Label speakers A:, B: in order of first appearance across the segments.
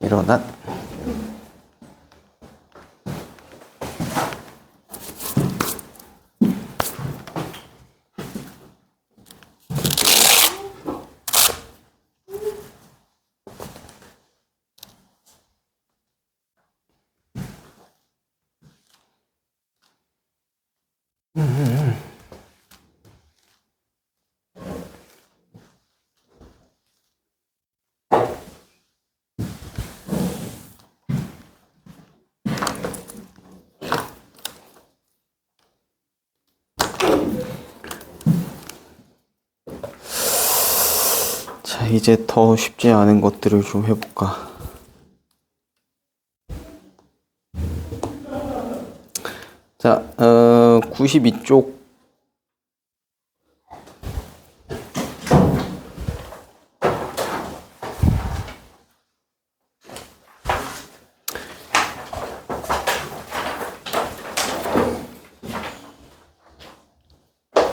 A: 일어나. 자, 이제 더 쉽지 않은 것들을 좀 해볼까. 자, 92쪽.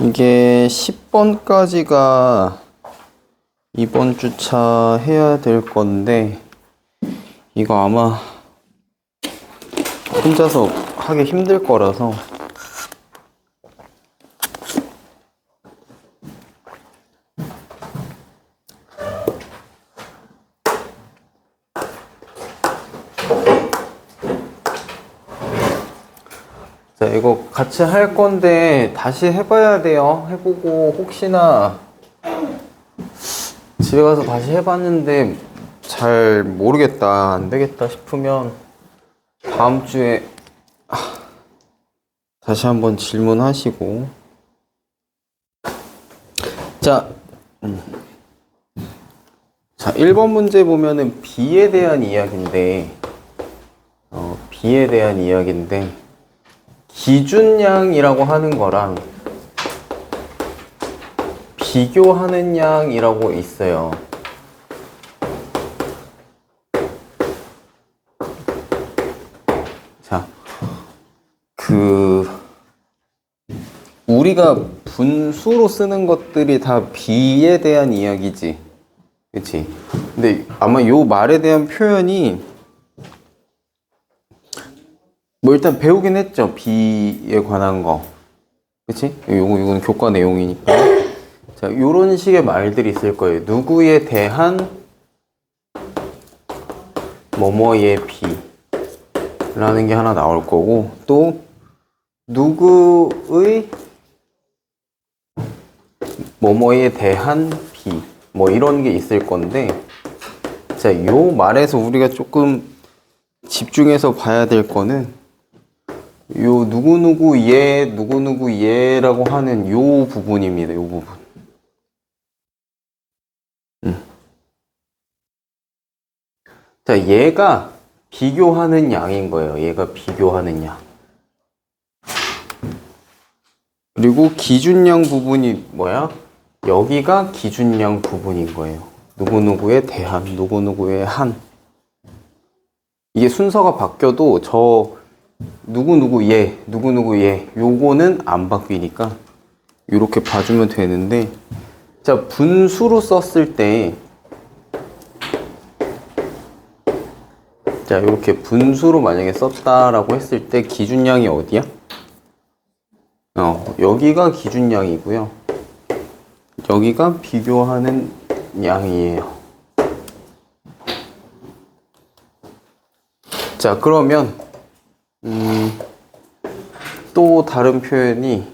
A: 이게 10번까지가 이번 주차 해야 될 건데, 이거 아마 혼자서 하기 힘들 거라서 자, 이거 같이 할 건데 다시 해봐야 돼요. 해보고 혹시나 집에 가서 다시 해봤는데 잘 모르겠다, 안 되겠다 싶으면 다음 주에 다시 한번 질문하시고. 자, 1번 문제 보면은 B에 대한 이야기인데, B에 대한 이야기인데, 기준량이라고 하는 거랑 비교하는 양이라고 있어요. 자, 우리가 분수로 쓰는 것들이 다 B에 대한 이야기지. 그치? 근데 아마 요 말에 대한 표현이 뭐 일단 배우긴 했죠. B에 관한 거. 그치? 이거는 교과 내용이니까. 자, 요런 식의 말들이 있을 거예요. 누구에 대한 뭐뭐의 B 라는 게 하나 나올 거고, 또 누구의 뭐뭐에 대한 B, 뭐 이런 게 있을 건데, 자, 요 말에서 우리가 조금 집중해서 봐야 될 거는 요 누구누구 얘, 누구누구 얘라고 하는 요 부분입니다. 요 부분. 자, 얘가 비교하는 양인 거예요. 얘가 비교하는 양. 그리고 기준량 부분이 뭐야? 여기가 기준량 부분인 거예요. 누구누구에 대한, 누구누구에 한. 이게 순서가 바뀌어도 저 누구누구 얘, 누구누구 얘, 요거는 안 바뀌니까 이렇게 봐주면 되는데, 자, 분수로 썼을 때, 자, 이렇게 분수로 만약에 썼다라고 했을 때 기준량이 어디야? 여기가 기준량이고요. 여기가 비교하는 양이에요. 자, 그러면 또 다른 표현이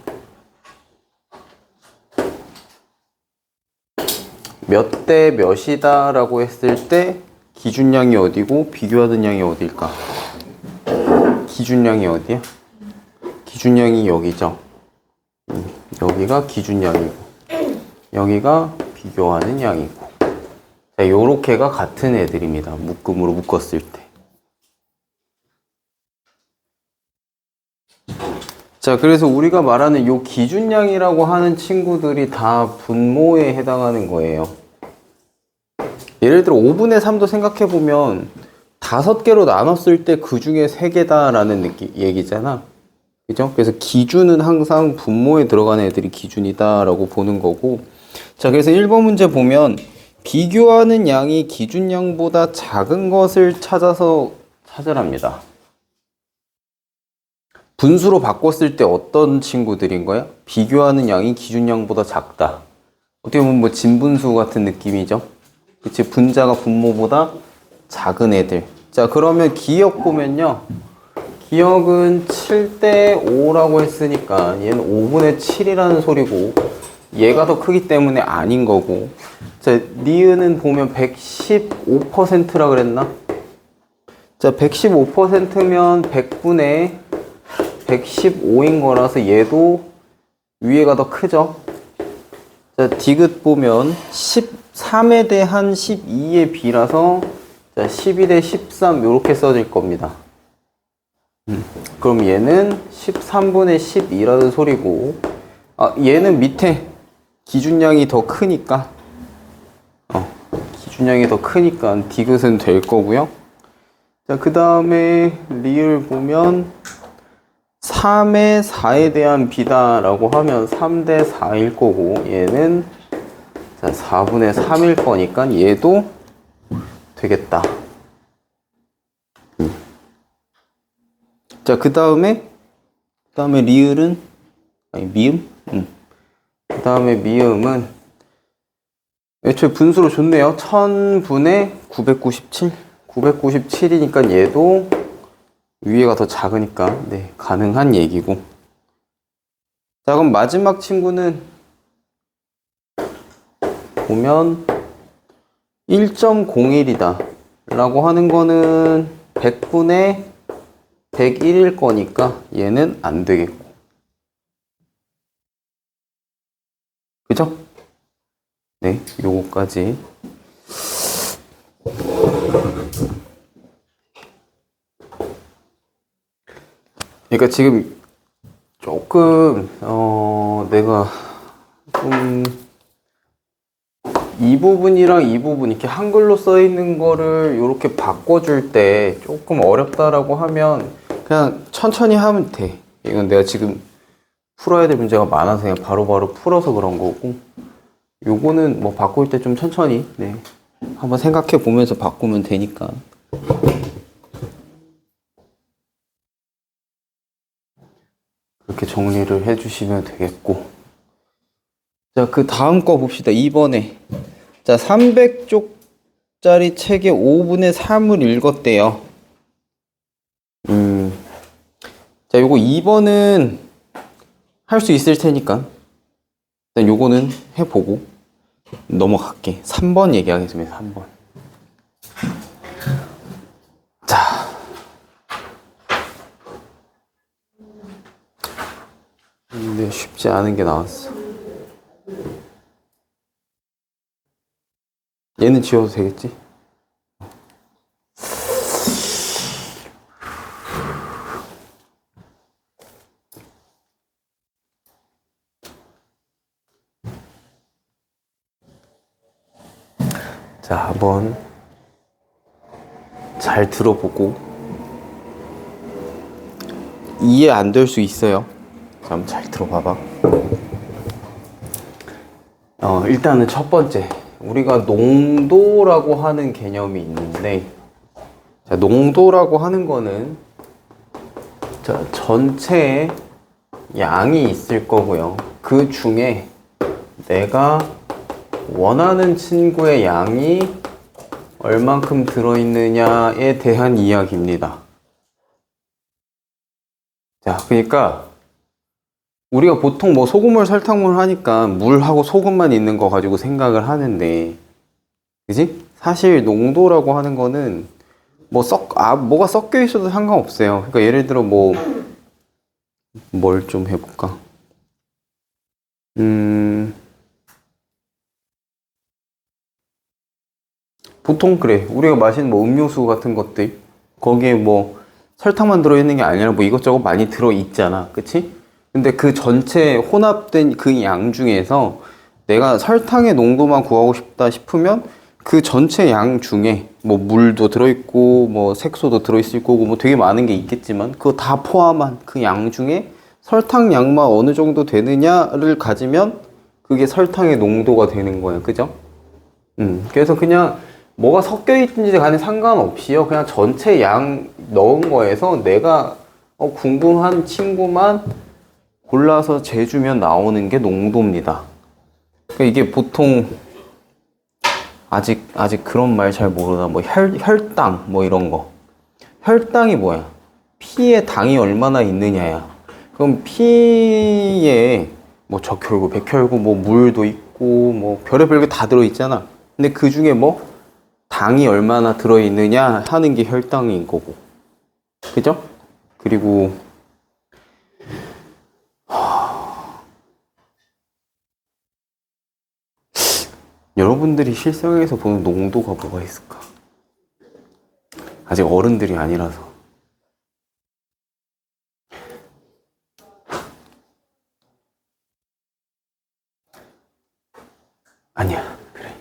A: 몇 대 몇이다 라고 했을 때 기준량이 어디고 비교하는 양이 어딜까? 기준량이 어디야? 기준량이 여기죠. 여기가 기준량이고 여기가 비교하는 양이고. 자, 요렇게가 같은 애들입니다. 묶음으로 묶었을 때. 자, 그래서 우리가 말하는 요 기준량이라고 하는 친구들이 다 분모에 해당하는 거예요. 예를 들어 5분의 3도 생각해보면 5개로 나눴을 때 그 중에 3개다라는 얘기잖아. 그죠? 그래서 기준은 항상 분모에 들어가는 애들이 기준이다라고 보는 거고. 자, 그래서 1번 문제 보면 비교하는 양이 기준량보다 작은 것을 찾으랍니다. 분수로 바꿨을 때 어떤 친구들인 거야? 비교하는 양이 기준량보다 작다. 어떻게 보면 뭐 진분수 같은 느낌이죠. 그치? 분자가 분모보다 작은 애들. 자, 그러면 기억 보면요. 기억은 7대 5라고 했으니까 얘는 5분의 7이라는 소리고 얘가 더 크기 때문에 아닌 거고. 자, 니은은 보면 115%라 그랬나? 자, 115%면 100분의 115인 거라서 얘도 위에가 더 크죠? 자, 디귿 보면 13에 대한 12의 비라서 자, 12 대 13 이렇게 써질 겁니다. 그럼 얘는 13분의 12라는 소리고, 아, 얘는 밑에 기준량이 더 크니까, 기준량이 더 크니까 디귿은 될 거고요. 자, 그 다음에 리을 보면 3의 4에 대한 비다라고 하면 3대 4일 거고, 얘는 자, 4분의 3일 거니까 얘도 되겠다. 자, 그 다음에 리을은, 아니, 미음? 그 다음에 미음은, 애초에 분수로 좋네요. 1000분의 997. 997이니까 얘도 위에가 더 작으니까, 네, 가능한 얘기고. 자, 그럼 마지막 친구는, 보면, 1.01이다. 라고 하는 거는 100분의 101일 거니까 얘는 안 되겠고. 그죠? 네, 요거까지. 그러니까 지금 조금, 내가 좀, 이 부분이랑 이 부분 이렇게 한글로 써 있는 거를 이렇게 바꿔줄 때 조금 어렵다라고 하면 그냥 천천히 하면 돼. 이건 내가 지금 풀어야 될 문제가 많아서 그냥 바로바로 풀어서 그런 거고, 요거는 뭐 바꿀 때 좀 천천히, 네, 한번 생각해 보면서 바꾸면 되니까. 그렇게 정리를 해 주시면 되겠고. 자, 그 다음 거 봅시다. 2번에. 자, 300쪽짜리 책의 5분의 3을 읽었대요. 자, 요거 2번은 할 수 있을 테니까 일단 요거는 해보고 넘어갈게. 3번 얘기하겠습니다. 3번. 자, 근데 쉽지 않은 게 나왔어. 얘는 지워도 되겠지? 자, 한번 잘 들어보고 이해 안 될 수 있어요. 자, 한번 잘 들어봐봐. 일단은 첫 번째, 우리가 농도라고 하는 개념이 있는데, 자, 농도라고 하는 거는 자, 전체에 양이 있을 거고요. 그 중에 내가 원하는 친구의 양이 얼만큼 들어있느냐에 대한 이야기입니다. 자, 그러니까 우리가 보통 뭐 소금물, 설탕물 하니까 물하고 소금만 있는 거 가지고 생각을 하는데, 그지? 사실 농도라고 하는 거는 뭐가 섞여 있어도 상관없어요. 그러니까 예를 들어 뭘 좀 해볼까? 보통 그래. 우리가 마시는 뭐 음료수 같은 것들, 거기에 뭐 설탕만 들어있는 게 아니라 뭐 이것저것 많이 들어있잖아. 그치? 근데 그 전체 혼합된 그 양 중에서 내가 설탕의 농도만 구하고 싶다 싶으면 그 전체 양 중에 뭐 물도 들어있고 뭐 색소도 들어있을 거고 뭐 되게 많은 게 있겠지만 그거 다 포함한 그 양 중에 설탕 양만 어느 정도 되느냐를 가지면 그게 설탕의 농도가 되는 거야. 그죠? 그래서 그냥 뭐가 섞여 있든지 간에 상관없이요. 그냥 전체 양 넣은 거에서 내가 궁금한 친구만 골라서 재주면 나오는 게 농도입니다. 그러니까 이게 보통 아직 그런 말 잘 모르나 뭐 혈당 뭐 이런 거. 혈당이 뭐야? 피에 당이 얼마나 있느냐야. 그럼 피에 뭐 적혈구, 백혈구, 뭐 물도 있고 뭐 별의별 게 다 들어있잖아. 근데 그 중에 뭐 당이 얼마나 들어있느냐 하는 게 혈당인 거고. 그죠? 그리고 여러분들이 실생활에서 보는 농도가 뭐가 있을까? 아직 어른들이 아니라서. 아니야. 그래.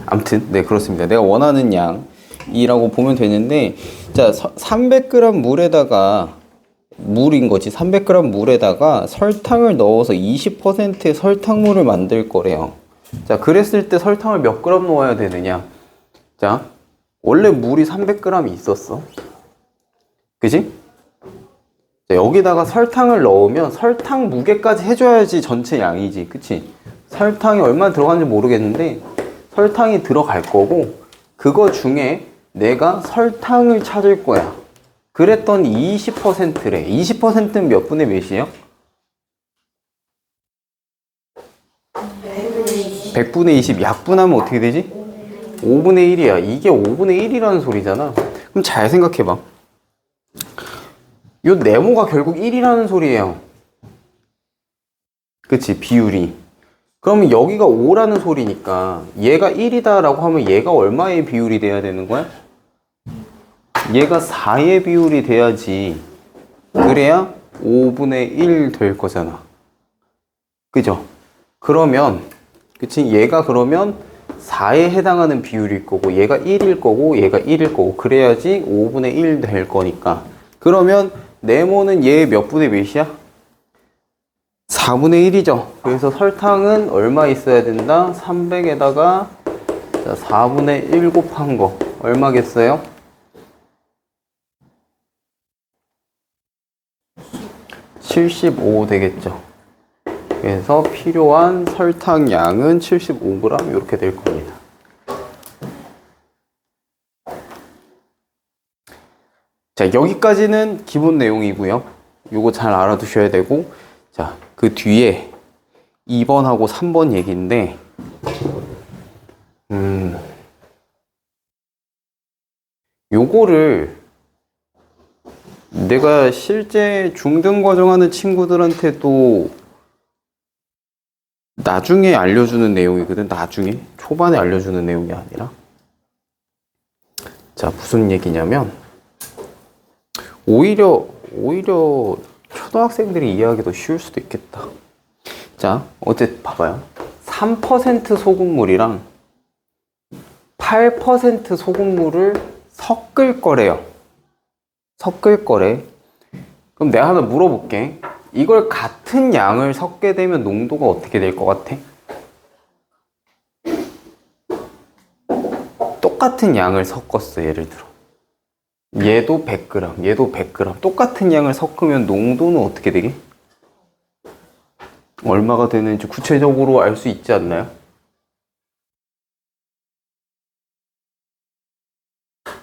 A: 아무튼 네 그렇습니다. 내가 원하는 양이라고 보면 되는데 자 300g 물에다가 물인 거지. 300g 물에다가 설탕을 넣어서 20%의 설탕물을 만들 거래요. 자, 그랬을 때 설탕을 몇 그램 넣어야 되느냐? 자, 원래 물이 300g이 있었어. 그지? 자, 여기다가 설탕을 넣으면 설탕 무게까지 해줘야지 전체 양이지. 그치? 설탕이 얼마나 들어가는지 모르겠는데 설탕이 들어갈 거고 그거 중에 내가 설탕을 찾을 거야. 그랬더니 20%래. 20%는 몇 분의 몇이에요? 100분의 20 약분하면 어떻게 되지? 5분의 1이야. 이게 5분의 1이라는 소리잖아. 그럼 잘 생각해봐. 요 네모가 결국 1이라는 소리예요. 그치? 비율이. 그러면 여기가 5라는 소리니까 얘가 1이다 라고 하면 얘가 얼마의 비율이 돼야 되는 거야? 얘가 4의 비율이 돼야지. 그래야 5분의 1 될 거잖아. 그죠? 그러면 그치? 얘가 그러면 4에 해당하는 비율일 거고 얘가 1일 거고 얘가 1일 거고 그래야지 5분의 1 될 거니까 그러면 네모는 얘 몇 분의 몇이야? 4분의 1이죠. 그래서 설탕은 얼마 있어야 된다? 300에다가 4분의 1 곱한 거 얼마겠어요? 75 되겠죠. 그래서 필요한 설탕 양은 75g 이렇게 될 겁니다. 자, 여기까지는 기본 내용이고요. 요거 잘 알아두셔야 되고 자, 그 뒤에 2번하고 3번 얘기인데 요거를 내가 실제 중등 과정하는 친구들한테도 나중에 알려주는 내용이거든. 나중에 초반에 알려주는 내용이 아니라 자 무슨 얘기냐면 오히려 초등학생들이 이해하기 더 쉬울 수도 있겠다. 자 어쨌든 봐봐요. 3% 소금물이랑 8% 소금물을 섞을 거래요. 섞을 거래. 그럼 내가 하나 물어볼게. 이걸 같은 양을 섞게 되면 농도가 어떻게 될 것 같아? 똑같은 양을 섞었어. 예를 들어 얘도 100g, 얘도 100g 똑같은 양을 섞으면 농도는 어떻게 되게? 얼마가 되는지 구체적으로 알 수 있지 않나요?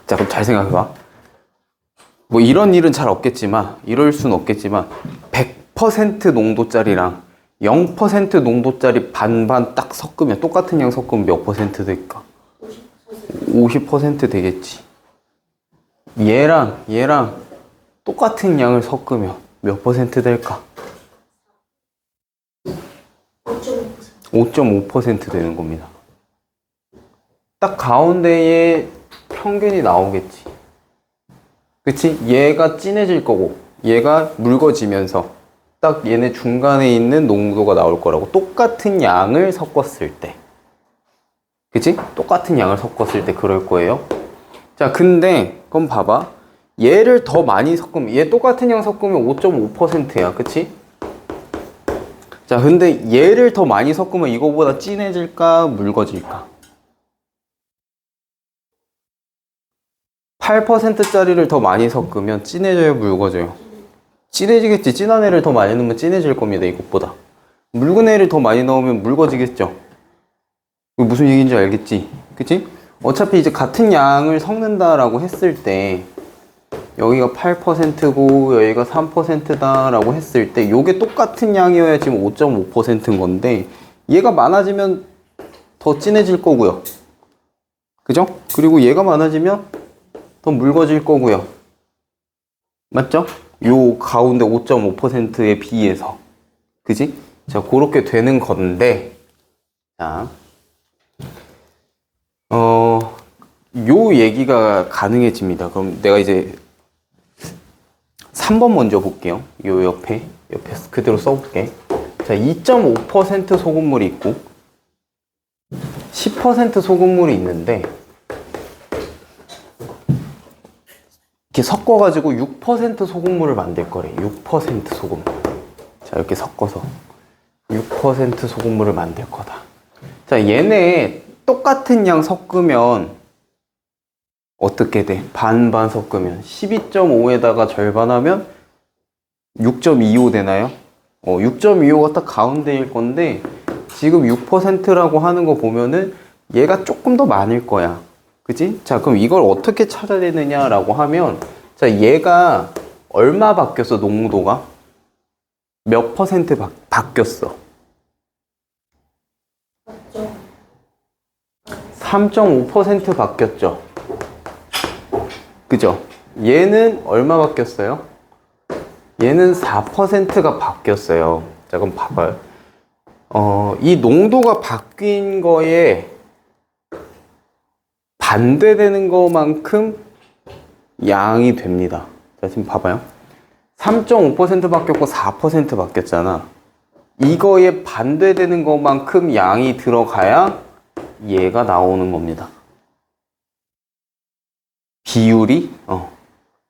A: 자 그럼 잘 생각해봐. 뭐 이런 일은 잘 없겠지만 이럴 순 없겠지만 100% 농도짜리랑 0% 농도짜리 반반 딱 섞으면 똑같은 양 섞으면 몇 퍼센트 될까? 50% 되겠지. 얘랑 똑같은 양을 섞으면 몇 퍼센트 될까? 5.5% 되는 겁니다. 딱 가운데에 평균이 나오겠지. 그치? 얘가 진해질 거고 얘가 묽어지면서 딱 얘네 중간에 있는 농도가 나올 거라고. 똑같은 양을 섞었을 때 그치? 똑같은 양을 섞었을 때 그럴 거예요. 자 근데 그럼 봐봐. 얘를 더 많이 섞으면 얘 똑같은 양 섞으면 5.5%야. 그치? 자 근데 얘를 더 많이 섞으면 이거보다 진해질까 묽어질까? 8%짜리를 더 많이 섞으면 진해져요, 묽어져요? 진해지겠지. 진한 애를 더 많이 넣으면 진해질 겁니다, 이것보다. 묽은 애를 더 많이 넣으면 묽어지겠죠. 이거 무슨 얘기인지 알겠지? 그치? 어차피 이제 같은 양을 섞는다라고 했을 때 여기가 8%고 여기가 3%다 라고 했을 때 요게 똑같은 양이어야 지금 5.5%인 건데 얘가 많아지면 더 진해질 거고요. 그죠? 그리고 얘가 많아지면 더 묽어질 거고요. 맞죠? 요 가운데 5.5%에 비해서. 그지? 자, 그렇게 되는 건데, 자, 요 얘기가 가능해집니다. 그럼 내가 이제 3번 먼저 볼게요. 요 옆에 그대로 써볼게. 자, 2.5% 소금물이 있고, 10% 소금물이 있는데, 이렇게 섞어가지고 6% 소금물을 만들 거래. 6% 소금. 자, 이렇게 섞어서 6% 소금물을 만들 거다. 자, 얘네 똑같은 양 섞으면 어떻게 돼? 반반 섞으면 12.5에다가 절반하면 6.25 되나요? 6.25가 딱 가운데일 건데 지금 6%라고 하는 거 보면은 얘가 조금 더 많을 거야. 그치? 자, 그럼 이걸 어떻게 찾아내느냐라고 하면, 자, 얘가 얼마 바뀌었어, 농도가? 몇 퍼센트 바뀌었어? 3.5% 바뀌었죠? 그죠? 얘는 얼마 바뀌었어요? 얘는 4%가 바뀌었어요. 자, 그럼 봐봐요. 이 농도가 바뀐 거에 반대되는 것만큼 양이 됩니다. 자, 지금 봐봐요. 3.5% 바뀌었고 4% 바뀌었잖아. 이거에 반대되는 것만큼 양이 들어가야 얘가 나오는 겁니다. 비율이?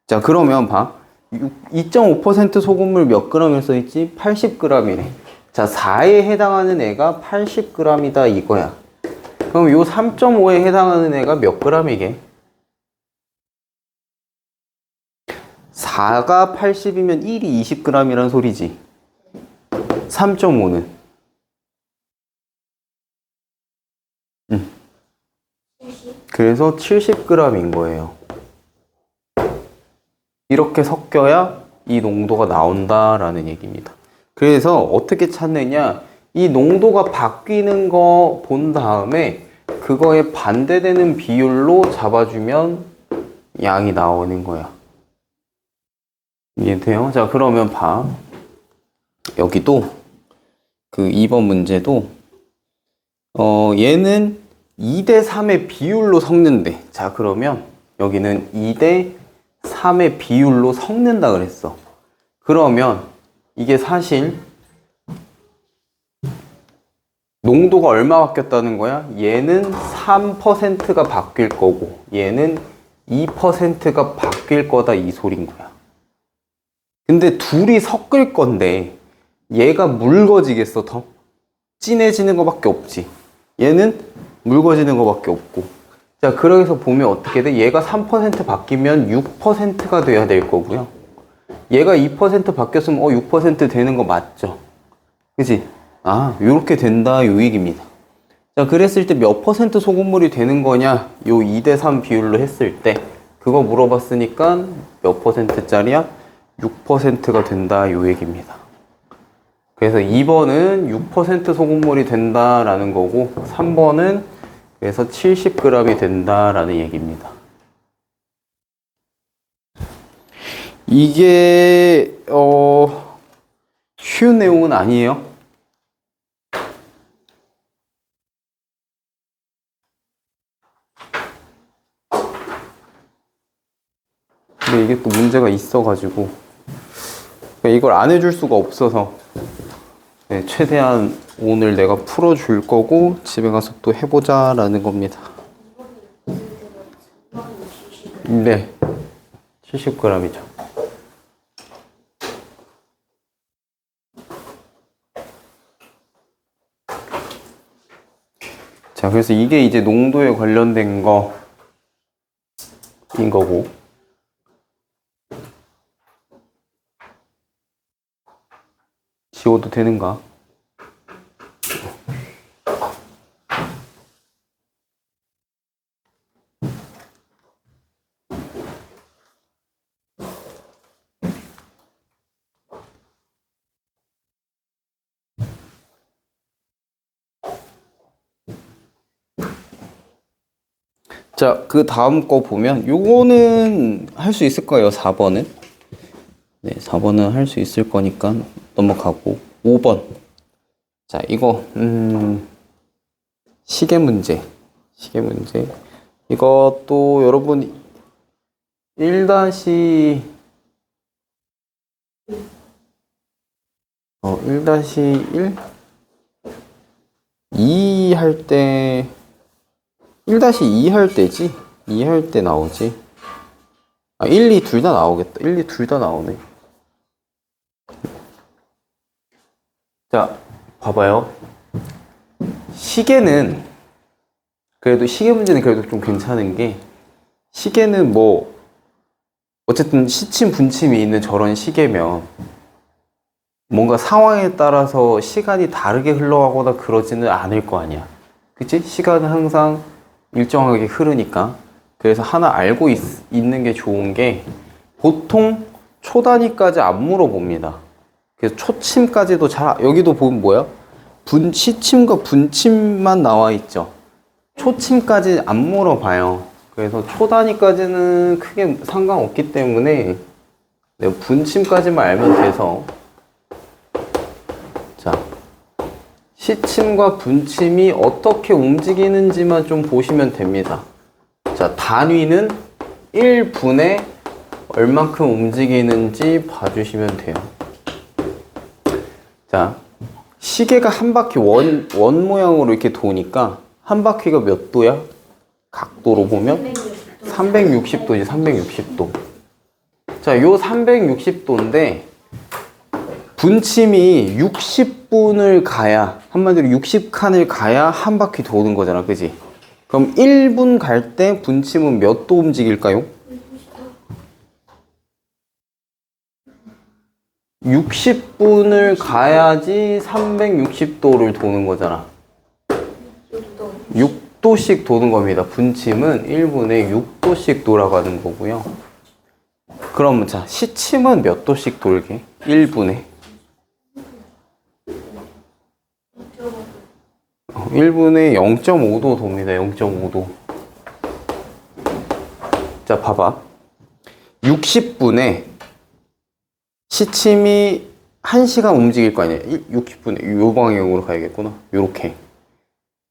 A: 자, 그러면 봐. 2.5% 소금물 몇 g을 써있지? 80g이래. 자, 4에 해당하는 애가 80g이다 이거야. 그럼 요 3.5에 해당하는 애가 몇 g이게? 4가 80이면 1이 20g이란 소리지. 3.5는? 그래서 70g인 거예요. 이렇게 섞여야 이 농도가 나온다라는 얘기입니다. 그래서 어떻게 찾느냐? 이 농도가 바뀌는 거 본 다음에 그거에 반대되는 비율로 잡아주면 양이 나오는 거야. 이해돼요? 자, 그러면 봐. 여기도 그 2번 문제도 얘는 2대 3의 비율로 섞는데, 자, 그러면 여기는 2대 3의 비율로 섞는다 그랬어. 그러면 이게 사실 농도가 얼마 바뀌었다는 거야? 얘는 3%가 바뀔 거고 얘는 2%가 바뀔 거다 이 소린 거야. 근데 둘이 섞을 건데 얘가 묽어지겠어? 더 진해지는 거밖에 없지. 얘는 묽어지는 거밖에 없고. 자, 그래서 보면 어떻게 돼? 얘가 3% 바뀌면 6%가 돼야 될 거고요. 얘가 2% 바뀌었으면 6% 되는 거 맞죠? 그치? 아, 요렇게 된다 요 얘기입니다. 자, 그랬을 때 몇 퍼센트 소금물이 되는 거냐? 요 2대 3 비율로 했을 때 그거 물어봤으니까 몇 퍼센트짜리야? 6%가 된다 요 얘기입니다. 그래서 2번은 6% 소금물이 된다라는 거고 3번은 그래서 70g이 된다라는 얘기입니다. 이게 쉬운 내용은 아니에요. 근데 이게 또 문제가 있어가지고 이걸 안 해줄 수가 없어서 네, 최대한 오늘 내가 풀어줄 거고 집에 가서 또 해보자 라는 겁니다. 네, 70g이죠. 자, 그래서 이게 이제 농도에 관련된 거 인 거고. 지워도 되는가? 자, 그 다음 거 보면 요거는 할 수 있을 거예요. 4번은. 네, 4번은 할 수 있을 거니까 넘어가고 5번. 자, 이거 시계 문제. 시계 문제. 이것도 여러분 1-1 2 할 때 1-2 할 때지? 2 할 때 나오지? 아, 1, 2 둘 다 나오겠다. 1, 2 둘 다 나오네. 자, 봐봐요. 시계는, 그래도 시계 문제는 그래도 좀 괜찮은 게, 시계는 뭐, 어쨌든 시침, 분침이 있는 저런 시계면, 뭔가 상황에 따라서 시간이 다르게 흘러가거나 그러지는 않을 거 아니야. 그치? 시간은 항상 일정하게 흐르니까. 그래서 하나 알고 있는 게 좋은 게 보통 초 단위까지 안 물어봅니다. 그래서 초침까지도 여기도 보면 뭐야? 시침과 분침만 나와 있죠. 초침까지 안 물어봐요. 그래서 초 단위까지는 크게 상관없기 때문에 분침까지만 알면 돼서, 자, 시침과 분침이 어떻게 움직이는지만 좀 보시면 됩니다. 자, 단위는 1분에 얼만큼 움직이는지 봐주시면 돼요. 자, 시계가 한 바퀴 원 모양으로 이렇게 도니까 한 바퀴가 몇 도야? 각도로 보면 360도지, 360도. 자, 요 360도인데 분침이 60분을 가야, 한마디로 60칸을 가야 한 바퀴 도는 거잖아, 그지? 그럼 1분 갈 때 분침은 몇 도 움직일까요? 60분을 가야지 360도를 도는 거잖아. 6도씩 도는 겁니다. 분침은 1분에 6도씩 돌아가는 거고요. 그럼 자, 시침은 몇 도씩 돌게? 1분에 1분에 0.5도 돕니다. 0.5도. 자, 봐봐. 60분에 시침이 1시간 움직일 거 아니야. 60분에 요 방향으로 가야겠구나. 요렇게.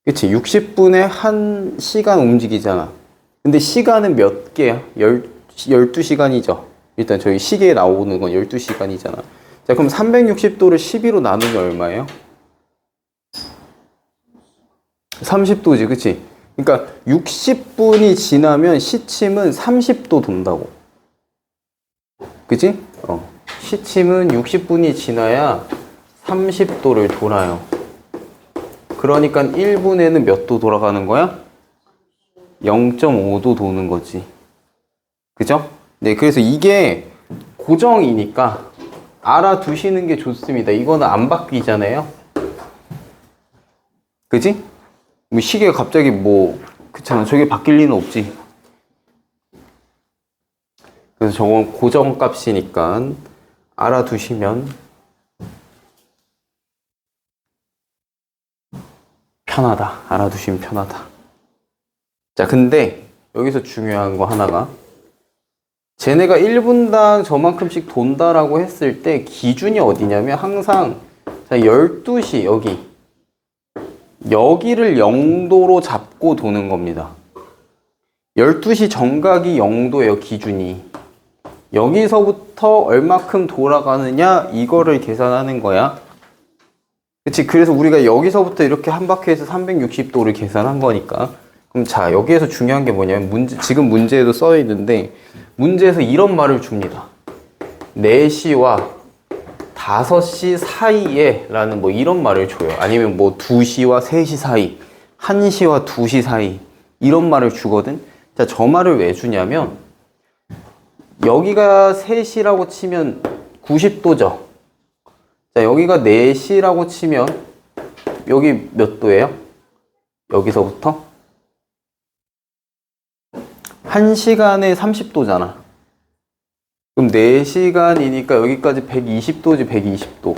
A: 그치? 60분에 1시간 움직이잖아. 근데 시간은 몇 개야? 12시간이죠. 일단 저희 시계에 나오는 건 12시간이잖아. 자, 그럼 360도를 12로 나누면 얼마예요? 30도지, 그치? 그러니까 60분이 지나면 시침은 30도 돈다고. 그치? 시침은 60분이 지나야 30도를 돌아요. 그러니까 1분에는 몇 도 돌아가는 거야? 0.5도 도는 거지. 그죠? 네, 그래서 이게 고정이니까 알아두시는 게 좋습니다. 이거는 안 바뀌잖아요. 그지? 뭐 시계가 갑자기 그렇잖아. 저게 바뀔 리는 없지. 그래서 저건 고정값이니까 알아두시면 편하다. 알아두시면 편하다. 자, 근데 여기서 중요한 거 하나가, 쟤네가 1분당 저만큼씩 돈다라고 했을 때 기준이 어디냐면 항상, 자, 12시 여기를 0도로 잡고 도는 겁니다. 12시 정각이 0도예요, 기준이. 여기서부터 얼마큼 돌아가느냐, 이거를 계산하는 거야. 그치? 그래서 우리가 여기서부터 이렇게 한 바퀴에서 360도를 계산한 거니까. 그럼 자, 여기에서 중요한 게 뭐냐면, 지금 문제에도 써 있는데, 문제에서 이런 말을 줍니다. 4시와 5시 사이에 라는 이런 말을 줘요. 아니면 2시와 3시 사이, 1시와 2시 사이, 이런 말을 주거든. 자, 저 말을 왜 주냐면, 여기가 3시라고 치면 90도죠. 자, 여기가 4시라고 치면 여기 몇 도예요? 여기서부터 1시간에 30도잖아. 그럼 4시간이니까 여기까지 120도지, 120도.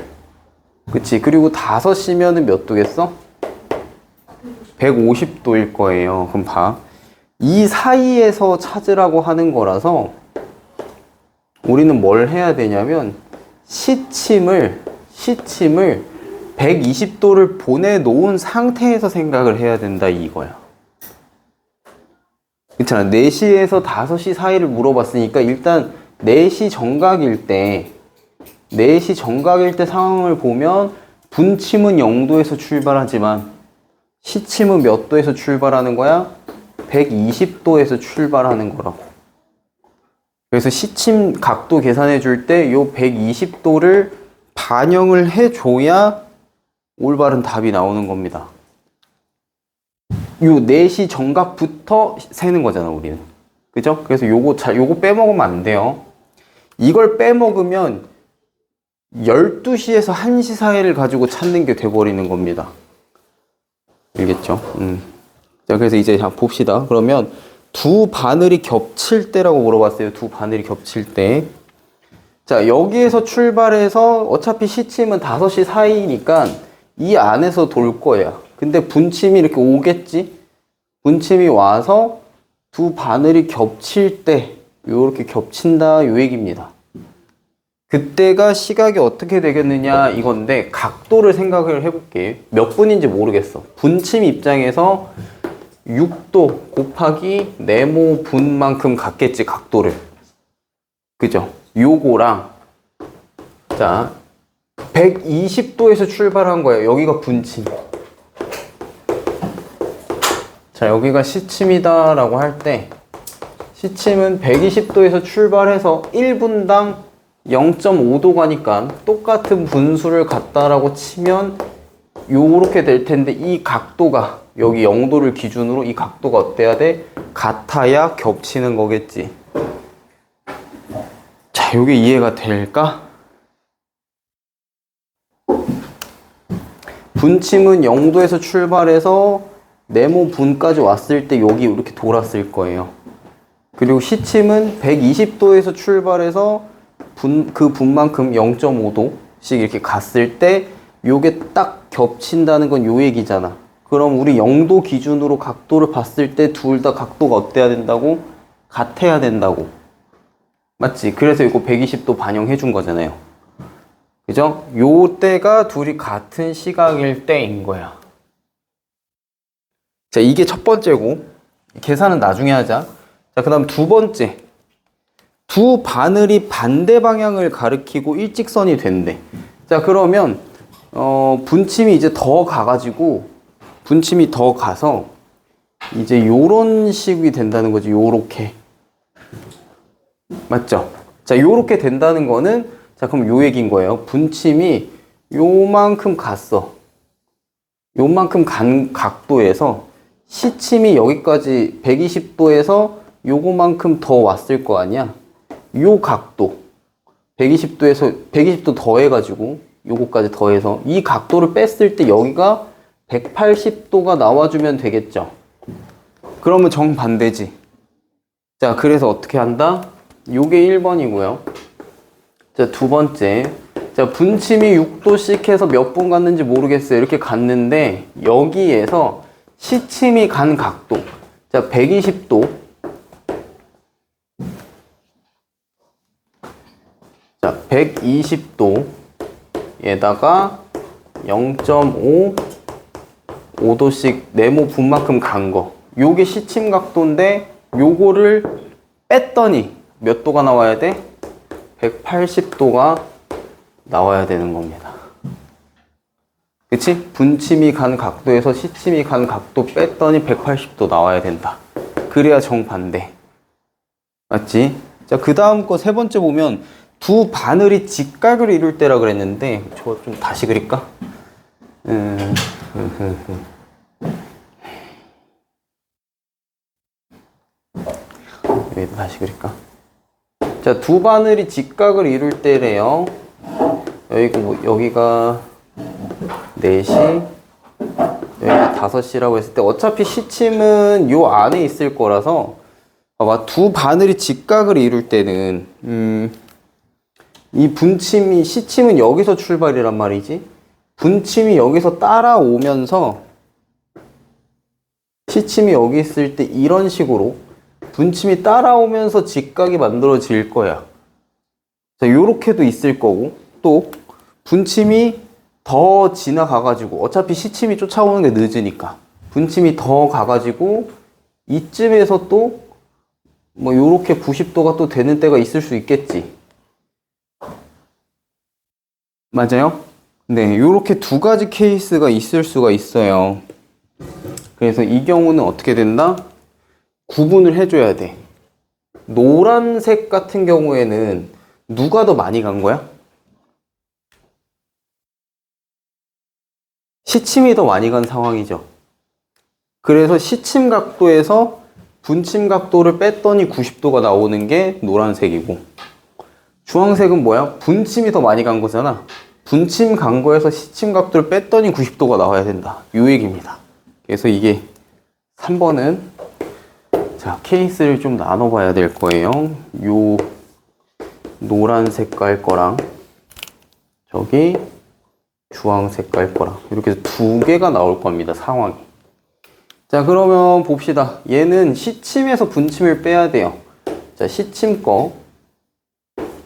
A: 그치? 그리고 5시면은 몇 도겠어? 150도일 거예요. 그럼 봐. 이 사이에서 찾으라고 하는 거라서 우리는 뭘 해야 되냐면 시침을 120도를 보내놓은 상태에서 생각을 해야 된다 이거야. 그렇잖아. 4시에서 5시 사이를 물어봤으니까 일단 4시 정각일 때 상황을 보면 분침은 0도에서 출발하지만 시침은 몇 도에서 출발하는 거야? 120도에서 출발하는 거라고. 그래서 시침 각도 계산해 줄 때 요 120도를 반영을 해줘야 올바른 답이 나오는 겁니다. 요 4시 정각부터 세는 거잖아, 우리는. 그죠? 그래서 요거 빼먹으면 안 돼요. 이걸 빼먹으면 12시에서 1시 사이를 가지고 찾는 게 돼버리는 겁니다. 알겠죠? 자, 그래서 이제 봅시다. 그러면 두 바늘이 겹칠 때라고 물어봤어요. 두 바늘이 겹칠 때. 자, 여기에서 출발해서 어차피 시침은 5시 사이니까 이 안에서 돌 거야. 근데 분침이 이렇게 오겠지? 분침이 와서 두 바늘이 겹칠 때 요렇게 겹친다 요 얘기입니다. 그때가 시각이 어떻게 되겠느냐 이건데 각도를 생각을 해볼게. 몇 분인지 모르겠어. 분침 입장에서 6도 곱하기 네모 분만큼 같겠지, 각도를. 그죠? 요거랑 자 120도에서 출발한 거예요. 여기가 분침. 자, 여기가 시침이다 라고 할 때 시침은 120도에서 출발해서 1분당 0.5도 가니까 똑같은 분수를 갖다라고 치면 요렇게 될 텐데 이 각도가 여기 0도를 기준으로 이 각도가 어때야 돼? 같아야 겹치는 거겠지. 자, 요게 이해가 될까? 분침은 0도에서 출발해서 네모 분까지 왔을 때 여기 이렇게 돌았을 거예요. 그리고 시침은 120도에서 출발해서 그 분만큼 0.5도씩 이렇게 갔을 때 요게 딱 겹친다는 건 요 얘기잖아. 그럼 우리 0도 기준으로 각도를 봤을 때 둘 다 각도가 어때야 된다고? 같아야 된다고. 맞지? 그래서 이거 120도 반영해 준 거잖아요. 그죠? 요 때가 둘이 같은 시각일 때인 거야. 자, 이게 첫 번째고 계산은 나중에 하자. 자, 그 다음 두 번째. 두 바늘이 반대 방향을 가리키고 일직선이 된대. 자, 그러면 분침이 이제 더 가가지고 분침이 더 가서 이제 요런 식이 된다는 거지. 요렇게. 맞죠? 자, 요렇게 된다는 거는 자, 그럼 요 얘기인 거예요. 분침이 요만큼 갔어. 요만큼 간 각도에서 시침이 여기까지 120도에서 요거만큼 더 왔을 거 아니야? 요 각도 120도 더해가지고 요거까지 더해서 이 각도를 뺐을 때 여기가 180도가 나와주면 되겠죠. 그러면 정반대지. 자, 그래서 어떻게 한다? 요게 1번이고요. 자, 두 번째. 자, 분침이 6도씩 해서 몇 분 갔는지 모르겠어요. 이렇게 갔는데 여기에서 시침이 간 각도. 자, 120도. 자, 120도에다가 0.5도씩 네모 분만큼 간 거. 요게 시침 각도인데 요거를 뺐더니 몇 도가 나와야 돼? 180도가 나와야 되는 겁니다. 그치? 분침이 간 각도에서 시침이 간 각도 뺐더니 180도 나와야 된다. 그래야 정반대. 맞지? 자, 그 다음 거 세 번째 보면 두 바늘이 직각을 이룰 때라 그랬는데 저거 좀 다시 그릴까? 여기도 다시 그릴까? 자, 두 바늘이 직각을 이룰 때래요. 여기가 4시, 여기가 5시라고 했을 때 어차피 시침은 요 안에 있을 거라서 봐봐, 두 바늘이 직각을 이룰 때는 이 분침이, 시침은 여기서 출발이란 말이지. 분침이 여기서 따라오면서 시침이 여기 있을 때 이런 식으로 분침이 따라오면서 직각이 만들어질 거야. 자, 요렇게도 있을 거고, 또 분침이 더 지나가가지고, 어차피 시침이 쫓아오는 게 늦으니까 분침이 더 가가지고 이쯤에서 또 뭐 요렇게 90도가 또 되는 때가 있을 수 있겠지. 맞아요? 네, 요렇게 두 가지 케이스가 있을 수가 있어요. 그래서 이 경우는 어떻게 된다? 구분을 해줘야 돼. 노란색 같은 경우에는 누가 더 많이 간 거야? 시침이 더 많이 간 상황이죠. 그래서 시침 각도에서 분침 각도를 뺐더니 90도가 나오는 게 노란색이고, 주황색은 뭐야? 분침이 더 많이 간 거잖아. 분침 간 거에서 시침 각도를 뺐더니 90도가 나와야 된다. 요 얘기입니다. 그래서 이게 3번은 자, 케이스를 좀 나눠봐야 될 거예요. 요 노란 색깔 거랑 저기 주황 색깔 거랑 이렇게 해서 두 개가 나올 겁니다. 상황이. 자, 그러면 봅시다. 얘는 시침에서 분침을 빼야 돼요. 자, 시침 거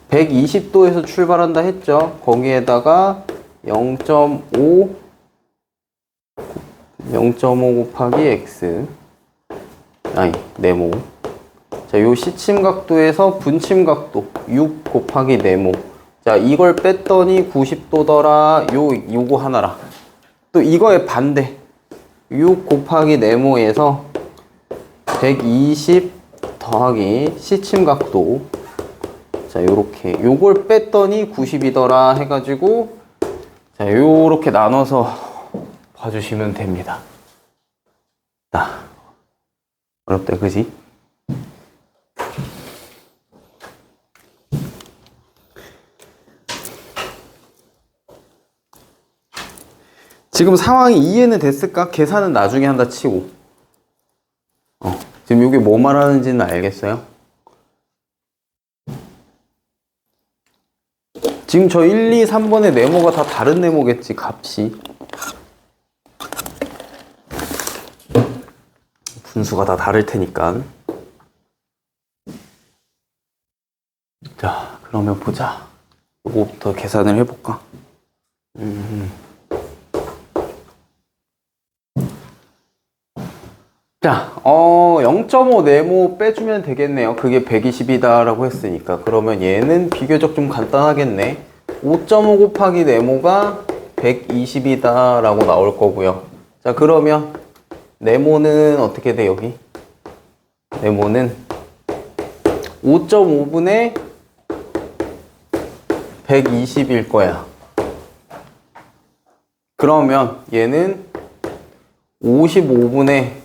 A: 120도에서 출발한다 했죠. 거기에다가 0.5 곱하기 x, 아니 네모. 자, 요 시침 각도에서 분침 각도 6 곱하기 네모. 자, 이걸 뺐더니 90도더라. 요거 하나라. 또 이거의 반대 6 곱하기 네모에서 120 더하기 시침 각도. 자, 요렇게 요걸 뺐더니 90이더라 해가지고 자, 요렇게 나눠서 봐주시면 됩니다. 자, 어렵다, 그지? 지금 상황이 이해는 됐을까? 계산은 나중에 한다 치고. 지금 이게 뭐 말하는지는 알겠어요? 지금 저 1, 2, 3번의 네모가 다 다른 네모겠지, 값이. 분수가 다 다를 테니까. 자, 그러면 보자. 이거부터 계산을 해볼까? 자, 0.5 네모 빼주면 되겠네요. 그게 120이다라고 했으니까. 그러면 얘는 비교적 좀 간단하겠네. 5.5 곱하기 네모가 120이다라고 나올 거고요. 자, 그러면 네모는 어떻게 돼, 여기? 네모는 5.5분의 120일 거야. 그러면 얘는 55분의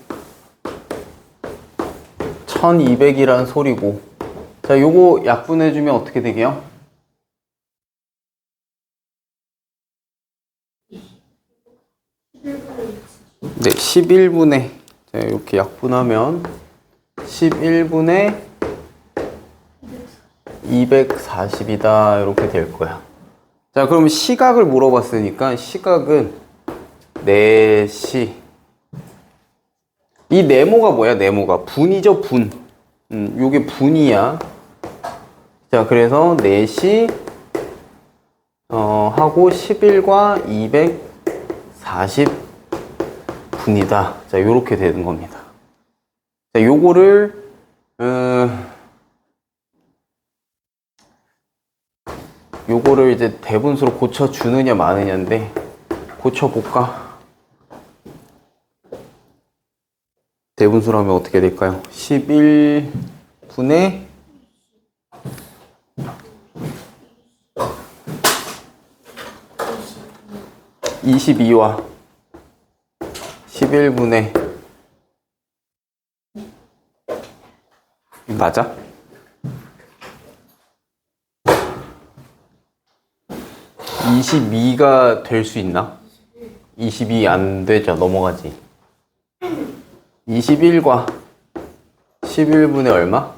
A: 1200이란 소리고. 자, 요거 약분해주면 어떻게 되게요? 네, 11분의, 자, 이렇게 약분하면 11분의 240이다. 이렇게 될 거야. 자, 그럼 시각을 물어봤으니까 시각은 4시. 이 네모가 뭐야? 네모가 분이죠, 분. 요게 분이야. 자, 그래서 4시 하고 11과 240분이다. 자, 요렇게 되는 겁니다. 자, 요거를 요거를 이제 대분수로 고쳐주느냐 마느냐인데, 고쳐볼까? 대분수로 하면 어떻게 될까요? 11분의 22와 11분의 맞아? 22가 될 수 있나? 22 안 되죠. 넘어가지. 21과 11분의 얼마?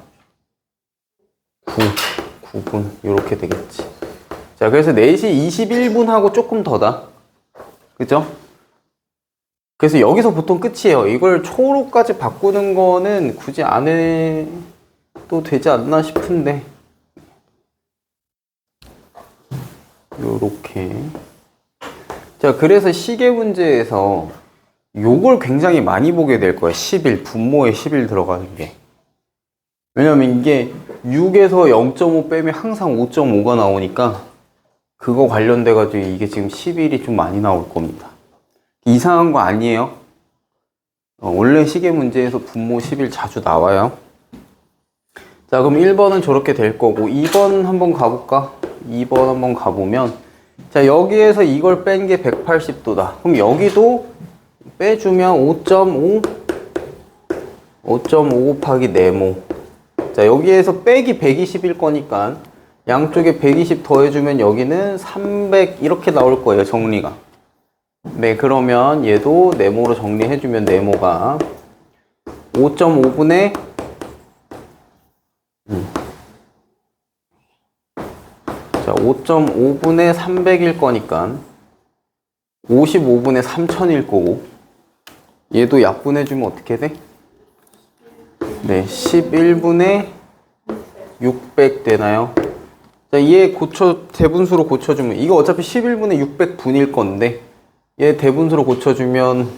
A: 9분 이렇게 되겠지. 자, 그래서 4시 21분하고 조금 더다. 그죠? 그래서 여기서 보통 끝이에요. 이걸 초로까지 바꾸는 거는 굳이 안 해도 되지 않나 싶은데. 요렇게. 자, 그래서 시계 문제에서 요걸 굉장히 많이 보게 될 거예요. 10일, 분모에 10일 들어가는 게. 왜냐면 이게 6에서 0.5 빼면 항상 5.5가 나오니까 그거 관련돼가지고 이게 지금 11이 좀 많이 나올 겁니다. 이상한 거 아니에요. 원래 시계 문제에서 분모 10일 자주 나와요. 자, 그럼 1번은 저렇게 될 거고 2번 한번 가볼까? 2번 한번 가보면 자, 여기에서 이걸 뺀 게 180도다. 그럼 여기도 빼주면 5.5 곱하기 네모. 자, 여기에서 빼기 120일 거니까 양쪽에 120 더해주면 여기는 300 이렇게 나올 거예요, 정리가. 네, 그러면 얘도 네모로 정리해주면 네모가 5.5분의 자, 5.5분의 300일 거니까 55분의 3000일 거고 얘도 약분해주면 어떻게 돼? 네, 11분의 600 되나요? 자, 얘 대분수로 고쳐주면 이거 어차피 11분의 600분일 건데 얘 대분수로 고쳐주면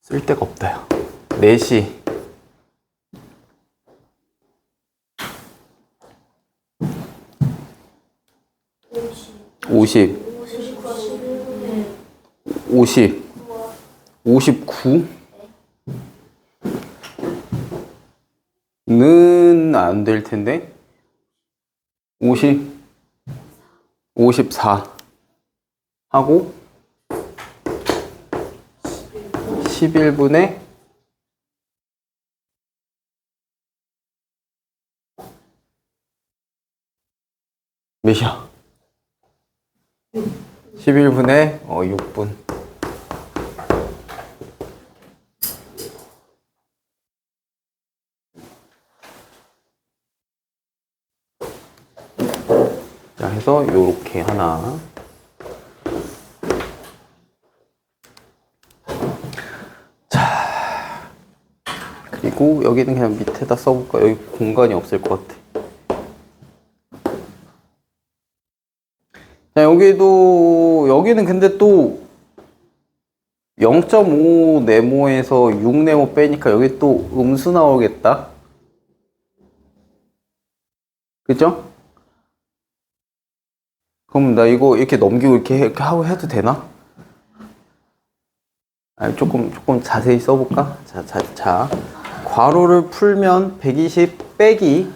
A: 쓸 데가 없다요. 4시 59는 안 될 텐데 54 하고 11분의 몇이야? 11분의 6분. 자, 해서 요렇게 하나. 자, 그리고 여기는 그냥 밑에다 써볼까? 여기 공간이 없을 것 같아. 자, 여기는 근데 또 0.5 네모에서 6 네모 빼니까 여기 또 음수 나오겠다. 그죠? 그럼 나 이거 이렇게 넘기고 이렇게 하고 해도 되나? 아니, 조금 자세히 써볼까? 자. 괄호를 풀면 120 빼기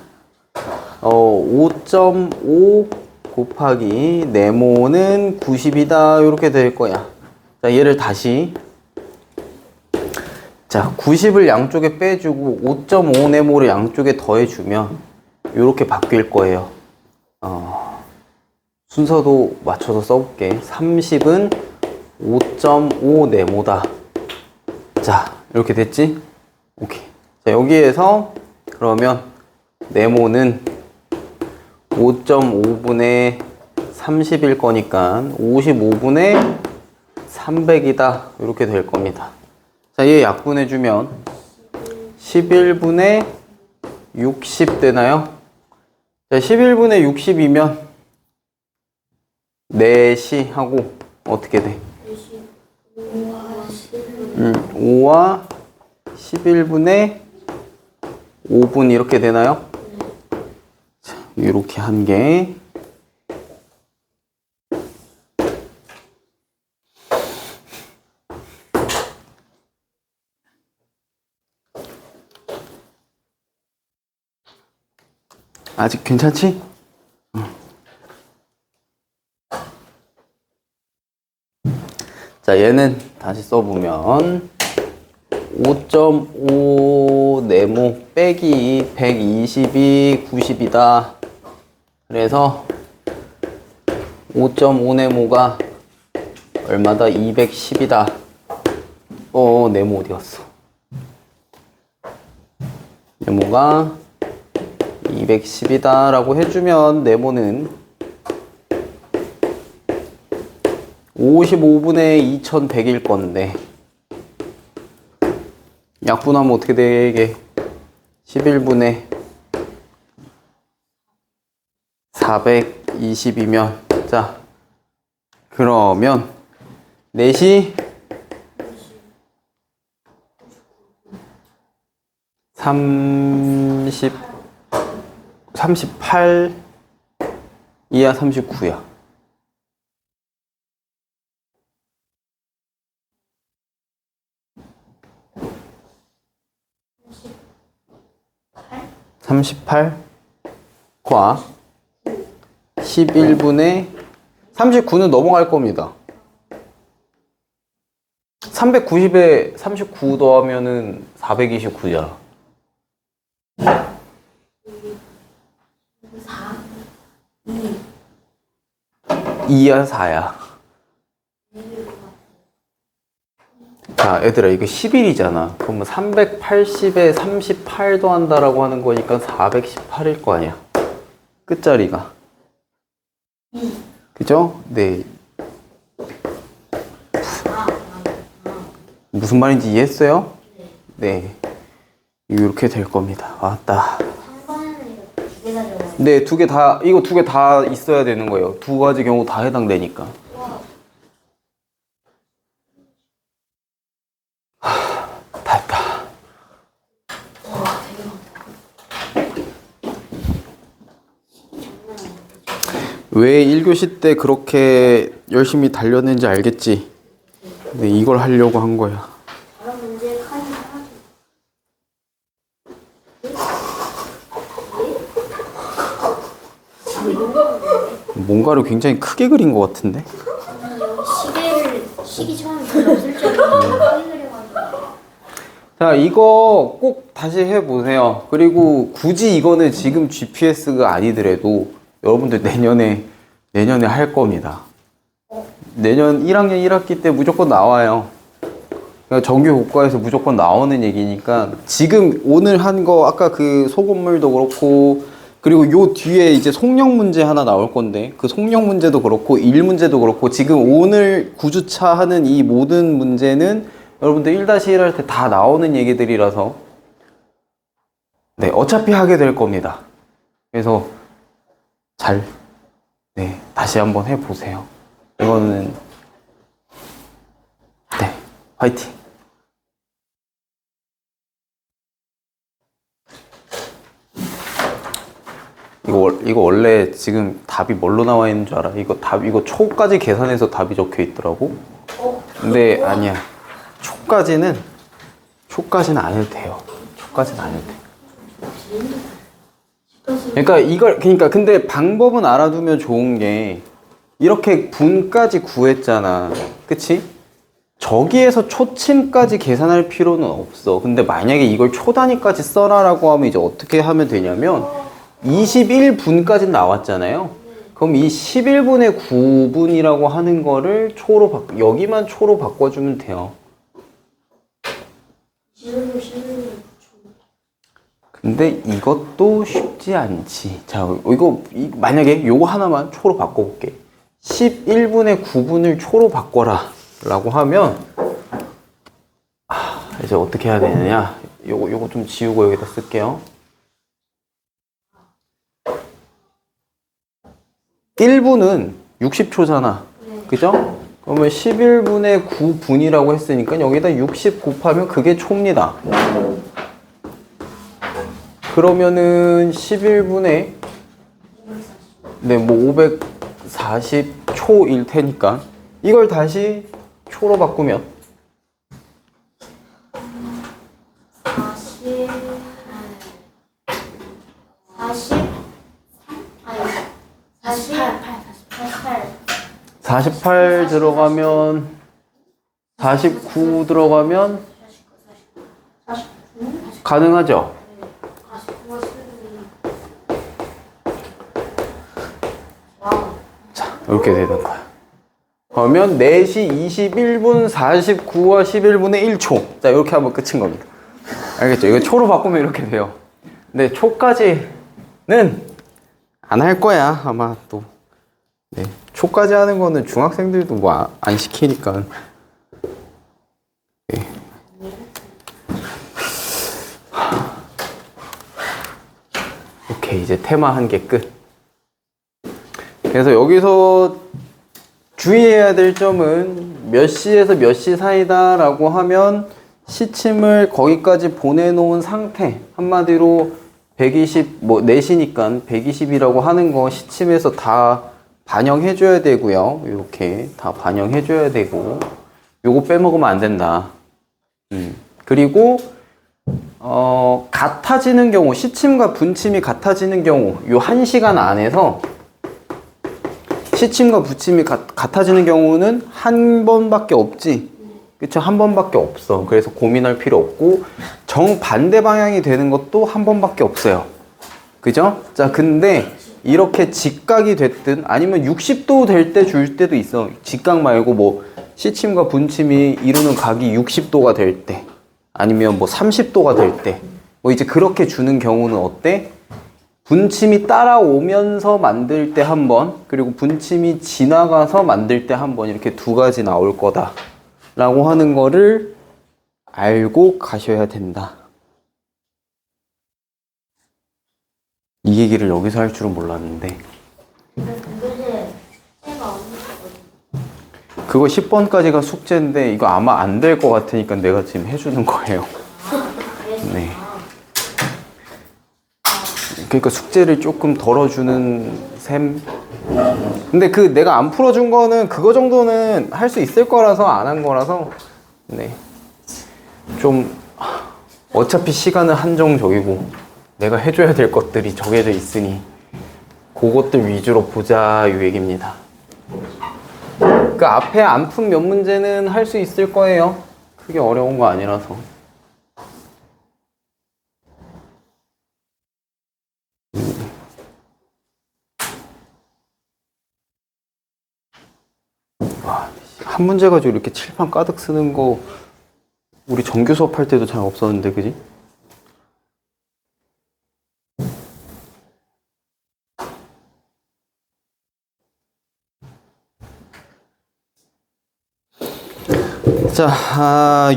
A: 5.5 곱하기 네모는 90이다 이렇게 될 거야. 자, 얘를 다시 자, 90을 양쪽에 빼주고 5.5 네모를 양쪽에 더해주면 이렇게 바뀔 거예요. 순서도 맞춰서 써볼게. 30은 5.5 네모다. 자, 이렇게 됐지? 오케이. 자, 여기에서 그러면 네모는 5.5분의 30일 거니까 55분의 300이다. 이렇게 될 겁니다. 자, 얘 약분해주면 11분의 60 되나요? 자, 11분의 60이면 4시 하고 어떻게 돼? 5와 11분의 5분 이렇게 되나요? 자, 이렇게 한 개. 아직 괜찮지? 자, 얘는 다시 써보면 5.5 네모 빼기 120이 90이다. 그래서 5.5네모가 얼마다? 210이다. 네모 어디 갔어? 네모가 210이다 라고 해주면 네모는 55분의 2100일 건데 약분하면 어떻게 되게? 11분의 420이면 자 그러면 넷이 38 이하 39야. (38) 과 11분의 39는 넘어갈 겁니다. 390에 39 더하면은 429잖아. 2야 4야. 자 얘들아 이거 11이잖아. 그러면 380에 38 더한다라고 하는 거니까 418일 거 아니야. 끝자리가. 그죠? 네. 무슨 말인지 이해했어요? 네. 이렇게 될 겁니다. 왔다. 네, 두 개 다, 이거 두 개 다 있어야 되는 거예요. 두 가지 경우 다 해당되니까. 다 했다. 왜 1교시 때 그렇게 열심히 달렸는지 알겠지? 네, 이걸 하려고 한 거야. 뭔가를 굉장히 크게 그린 것 같은데?
B: 시기 처음에 별로 없을 줄 알았는데
A: 자, 이거 꼭 다시 해보세요. 그리고 굳이 이거는 지금 GPS가 아니더라도 여러분들 내년에 할 겁니다. 내년 1학년 1학기 때 무조건 나와요. 그러니까 정규 교과에서 무조건 나오는 얘기니까 지금 오늘 한 거 아까 그 소금물도 그렇고 그리고 요 뒤에 이제 속력 문제 하나 나올 건데 그 속력 문제도 그렇고 일 문제도 그렇고 지금 오늘 9주차 하는 이 모든 문제는 여러분들 1-1 할 때 다 나오는 얘기들이라서 네 어차피 하게 될 겁니다. 그래서 다시 한번 해보세요. 이거는 네 화이팅. 이거 원래 지금 답이 뭘로 나와 있는 줄 알아? 이거 초까지 계산해서 답이 적혀 있더라고. 근데 아니야. 초까지는 안 해도 돼요. 초까지는 안 해도 돼. 그러니까 근데 방법은 알아두면 좋은 게 이렇게 분까지 구했잖아. 그치? 저기에서 초침까지 계산할 필요는 없어. 근데 만약에 이걸 초 단위까지 써라라고 하면 이제 어떻게 하면 되냐면 21분까지 나왔잖아요. 그럼 이 11분의 9분이라고 하는 거를 여기만 초로 바꿔주면 돼요. 근데 이것도 쉽지 않지. 자, 만약에 요거 하나만 초로 바꿔볼게. 11분의 9분을 초로 바꿔라 라고 하면 이제 어떻게 해야 되느냐. 요거 좀 지우고 여기다 쓸게요. 1분은 60초잖아. 그죠? 그러면 11분의 9분이라고 했으니까 여기다 60 곱하면 그게 초입니다. 그러면은 11분의 540초일 테니까 이걸 다시 초로 바꾸면 48 들어가면 49 들어가면 가능하죠? 자, 이렇게 되는 거야. 그러면 4시 21분 49와 11분의 1초. 자, 이렇게 하면 끝인 겁니다. 알겠죠? 이거 초로 바꾸면 이렇게 돼요. 근데 초까지는 안 할 거야, 아마 또. 네. 초까지 하는 거는 중학생들도 뭐 안 시키니까. 네. 오케이, 이제 테마 한 개 끝. 그래서 여기서 주의해야 될 점은 몇 시에서 몇 시 사이다 라고 하면 시침을 거기까지 보내놓은 상태, 한마디로 120, 뭐 4시니까 120이라고 하는 거 시침에서 다 반영해줘야 되고요. 이렇게 다 반영해줘야 되고, 요거 빼먹으면 안 된다. 그리고 같아지는 경우, 시침과 분침이 같아지는 경우, 요 1시간 안에서 시침과 분침이 같아지는 경우는 한 번밖에 없지. 그쵸? 한 번밖에 없어. 그래서 고민할 필요 없고, 정반대 방향이 되는 것도 한 번밖에 없어요. 그죠? 자, 근데 이렇게 직각이 됐든 아니면 60도 될 때 줄 때도 있어. 직각 말고 뭐 시침과 분침이 이루는 각이 60도가 될 때, 아니면 뭐 30도가 될 때, 뭐 이제 그렇게 주는 경우는 어때? 분침이 따라오면서 만들 때 한 번, 그리고 분침이 지나가서 만들 때 한 번, 이렇게 두 가지 나올 거다 라고 하는 거를 알고 가셔야 된다. 이 얘기를 여기서 할 줄은 몰랐는데, 그거 10번까지가 숙제인데 이거 아마 안 될 것 같으니까 내가 지금 해주는 거예요. 네. 그러니까 숙제를 조금 덜어주는 셈. 근데 그 내가 안 풀어준 거는 그거 정도는 할 수 있을 거라서 안 한 거라서, 네. 좀 어차피 시간은 한정적이고 내가 해줘야 될 것들이 정해져 있으니 그것들 위주로 보자, 이 얘기입니다. 그 앞에 안 푼 몇 문제는 할 수 있을 거예요. 크게 어려운 거 아니라서. 와, 한 문제 가지고 이렇게 칠판 가득 쓰는 거 우리 정규 수업할 때도 잘 없었는데, 그지? 자,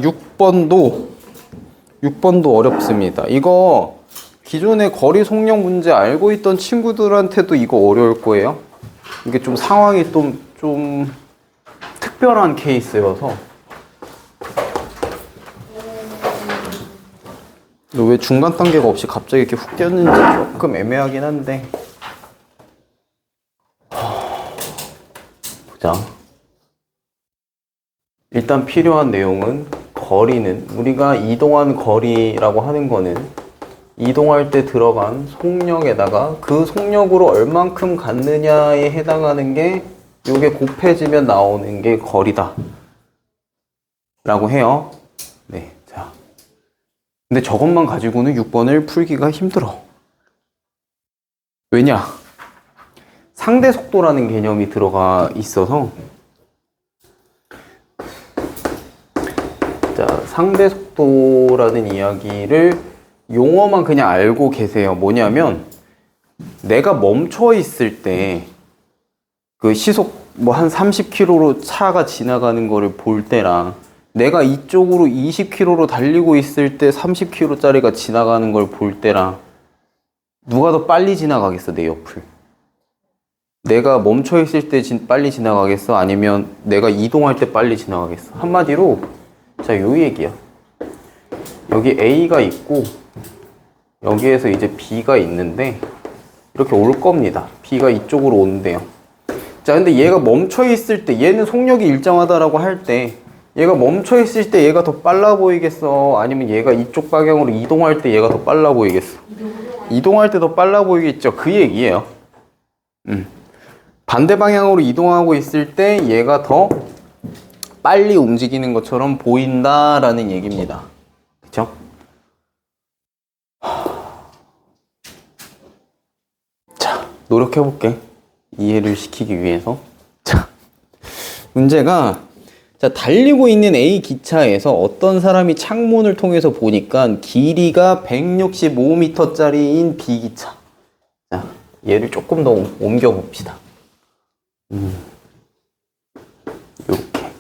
A: 6번도 어렵습니다. 이거 기존의 거리 속력 문제 알고 있던 친구들한테도 이거 어려울 거예요. 이게 좀 상황이 좀 특별한 케이스여서. 왜 중간 단계가 없이 갑자기 이렇게 훅 뛰었는지 조금 애매하긴 한데. 보자. 일단 필요한 내용은, 거리는, 우리가 이동한 거리라고 하는 거는 이동할 때 들어간 속력에다가 그 속력으로 얼만큼 갔느냐에 해당하는 게, 요게 곱해지면 나오는 게 거리다 라고 해요. 네, 자. 근데 저것만 가지고는 6번을 풀기가 힘들어. 왜냐? 상대 속도라는 개념이 들어가 있어서. 자, 상대 속도라는 이야기를 용어만 그냥 알고 계세요. 뭐냐면, 내가 멈춰 있을 때 그 시속 뭐 한 30km로 차가 지나가는 거를 볼 때랑, 내가 이쪽으로 20km로 달리고 있을 때 30km짜리가 지나가는 걸 볼 때랑 누가 더 빨리 지나가겠어, 내 옆을? 내가 멈춰 있을 때 빨리 지나가겠어? 아니면 내가 이동할 때 빨리 지나가겠어? 한마디로, 자, 요 얘기야. 여기 A가 있고 여기에서 이제 B가 있는데 이렇게 올 겁니다. B가 이쪽으로 온대요. 자, 근데 얘가 멈춰 있을 때, 얘는 속력이 일정하다라고 할 때, 얘가 멈춰 있을 때 얘가 더 빨라 보이겠어? 아니면 얘가 이쪽 방향으로 이동할 때 얘가 더 빨라 보이겠어? 이동할 때 더 빨라 보이겠죠? 그 얘기예요. 반대 방향으로 이동하고 있을 때 얘가 더 빨리 움직이는 것처럼 보인다라는 얘기입니다. 그쵸? 자, 노력해볼게. 이해를 시키기 위해서. 문제가 자, 달리고 있는 A 기차에서 어떤 사람이 창문을 통해서 보니까 길이가 165m짜리인 B 기차. 자, 얘를 조금 더 옮겨 봅시다. 이렇게.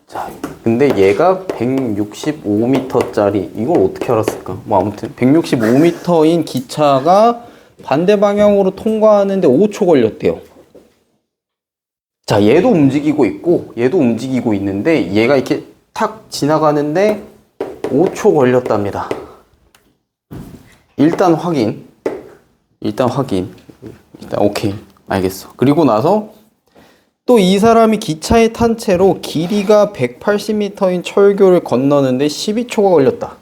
A: 자, 근데 얘가 165m짜리. 이걸 어떻게 알았을까? 뭐 아무튼 165m인 기차가 반대 방향으로 통과하는데 5초 걸렸대요. 자, 얘도 움직이고 있고 얘도 움직이고 있는데 얘가 이렇게 탁 지나가는데 5초 걸렸답니다. 일단 확인. 일단 오케이. 알겠어. 그리고 나서 또 이 사람이 기차에 탄 채로 길이가 180m인 철교를 건너는데 12초가 걸렸다.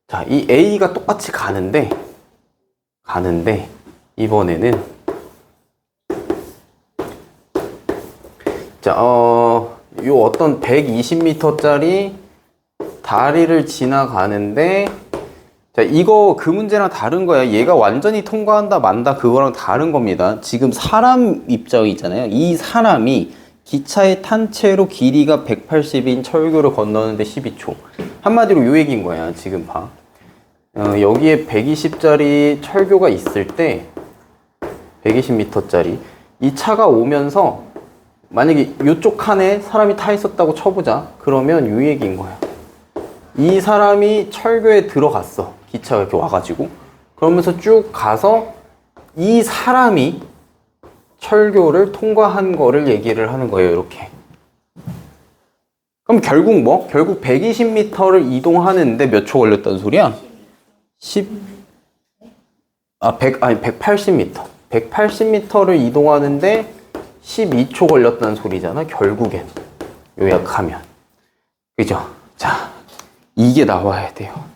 A: 자, 이 A가 똑같이 가는데 이번에는 자, 요 어떤 120m짜리 다리를 지나가는데 자, 이거 그 문제랑 다른 거야. 얘가 완전히 통과한다 만다 그거랑 다른 겁니다. 지금 사람 입장이잖아요. 이 사람이 기차에 탄 채로 길이가 180인 철교를 건너는데 12초. 한마디로 요 얘기인 거야. 지금 봐. 여기에 120짜리 철교가 있을 때 120m짜리 이 차가 오면서 만약에 이쪽 칸에 사람이 타 있었다고 쳐보자. 그러면 요 얘기인 거야. 이 사람이 철교에 들어갔어. 기차가 이렇게 와가지고. 그러면서 쭉 가서 이 사람이 철교를 통과한 거를 얘기를 하는 거예요. 이렇게. 그럼 결국 뭐? 결국 120m를 이동하는데 몇 초 걸렸다는 소리야? 180m. 180m를 이동하는데 12초 걸렸다는 소리잖아. 결국엔. 요약하면. 그죠? 자, 이게 나와야 돼요.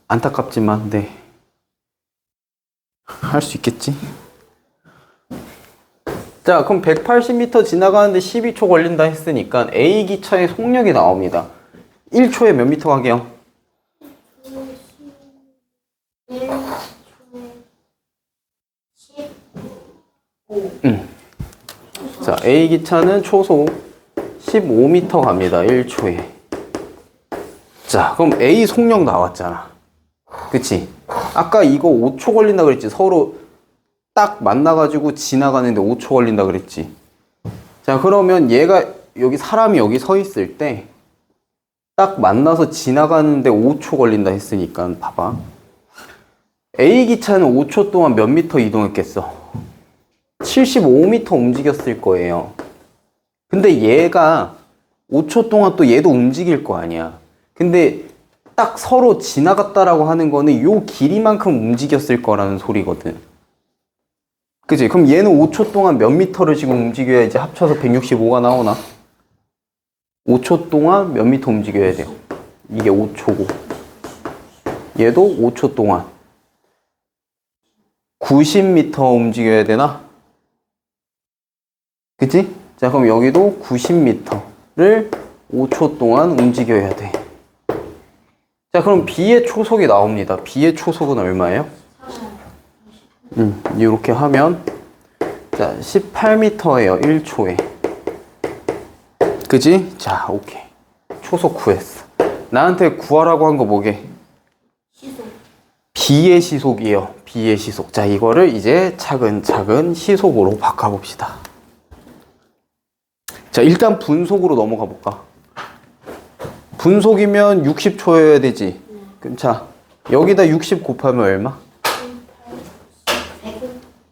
A: 안타깝지만, 네. 할 수 있겠지? 자, 그럼 180m 지나가는데 12초 걸린다 했으니까 A 기차의 속력이 나옵니다. 1초에 몇 미터 가게요? 1초에 15. 자, A 기차는 초속 15m 갑니다. 1초에. 자, 그럼 A 속력 나왔잖아. 그치? 아까 이거 5초 걸린다 그랬지. 서로 딱 만나가지고 지나가는데 5초 걸린다 그랬지. 자, 그러면 얘가 여기 사람이 여기 서 있을 때 딱 만나서 지나가는데 5초 걸린다 했으니까 봐봐. A 기차는 5초 동안 몇 미터 이동했겠어? 75m 움직였을 거예요. 근데 얘가 5초 동안 또 얘도 움직일 거 아니야. 근데 딱 서로 지나갔다라고 하는 거는 요 길이만큼 움직였을 거라는 소리거든. 그치? 그럼 얘는 5초 동안 몇 미터를 지금 움직여야 이제 합쳐서 165가 나오나? 5초 동안 몇 미터 움직여야 돼요? 이게 5초고. 얘도 5초 동안 90m 움직여야 되나? 그치? 자, 그럼 여기도 90m를 5초 동안 움직여야 돼. 자, 그럼 B의 초속이 나옵니다. B의 초속은 얼마예요? 이렇게 하면 자, 18m예요. 1초에. 그지? 자, 오케이. 초속 구했어. 나한테 구하라고 한 거 뭐게?
B: 시속.
A: B의 시속이에요. B의 시속. 자, 이거를 이제 차근차근 시속으로 바꿔봅시다. 자, 일단 분속으로 넘어가 볼까? 분속이면 60초여야 되지. 자, 여기다 60 곱하면 얼마?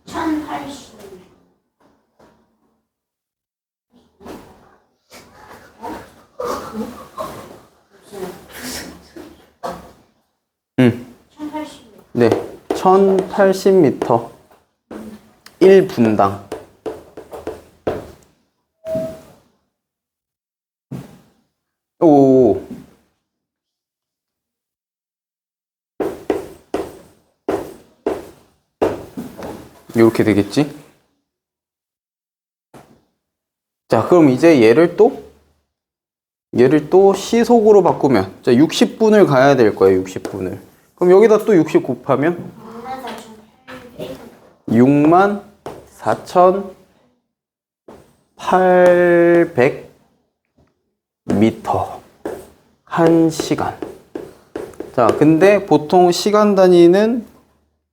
B: 1080.
A: 응.
B: 1080.
A: 네. 1080m. 1분당. 오. 이렇게 되겠지? 자, 그럼 이제 얘를 또 얘를 또 시속으로 바꾸면 자 60분을 가야 될 거예요. 60분을. 그럼 여기다 또 60 곱하면 64,800 미터 1시간. 자, 근데 보통 시간 단위는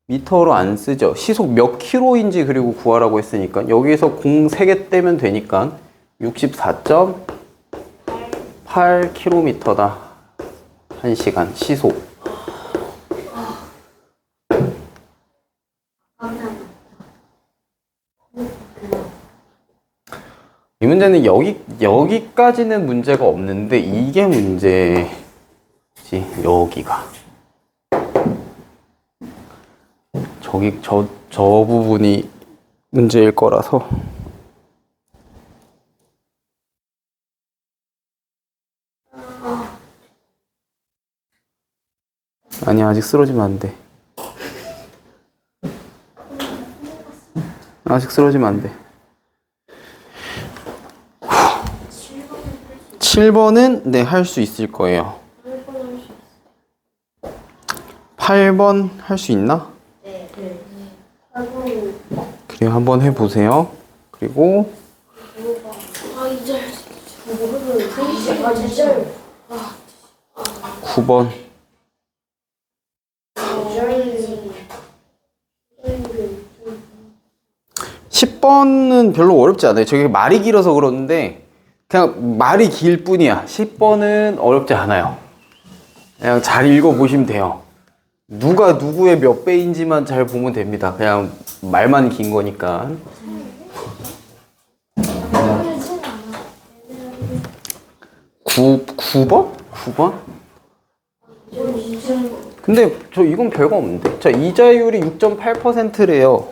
A: 미터로 안 쓰죠. 시속 몇 킬로인지 그리고 구하라고 했으니까 여기서 공 3개 떼면 되니까 64.8km다. 1시간 시속. 이 문제는 여기까지는 문제가 없는데 이게 문제지. 여기가. 저 부분이 문제일 거라서. 아니, 아직 쓰러지면 안 돼. 아직 쓰러지면 안 돼. 7번은 네, 할 수 있을 거예요. 8번 할 수 있나?
B: 네.
A: 그래, 한번 해보세요. 그리고
B: 아, 이제 진짜
A: 9번. 10번은 별로 어렵지 않아요. 저게 말이 길어서 그러는데 그냥 말이 길 뿐이야. 10번은 어렵지 않아요. 그냥 잘 읽어보시면 돼요. 누가 누구의 몇 배인지만 잘 보면 됩니다. 그냥 말만 긴 거니까. 9번? 9번? 근데 저 이건 별거 없는데. 자, 이자율이 6.8%래요.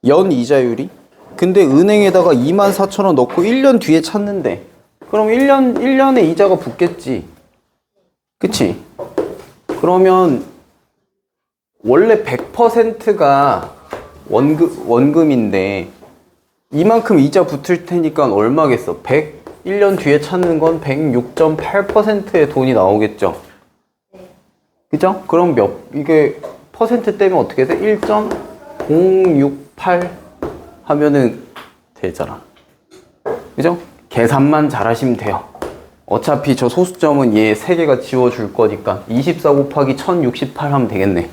A: 연 이자율이. 근데 은행에다가 24,000원 넣고 1년 뒤에 찾는데 그럼 1년에 이자가 붙겠지. 그치? 그러면 원래 100%가 원금인데 이만큼 이자 붙을 테니까 얼마겠어? 1년 뒤에 찾는 건 106.8%의 돈이 나오겠죠? 그죠? 그럼 이게 퍼센트 떼면 어떻게 돼? 1.068 하면은 되잖아. 그죠? 계산만 잘 하시면 돼요. 어차피 저 소수점은 얘 3개가 지워줄 거니까 24 곱하기 1068 하면 되겠네.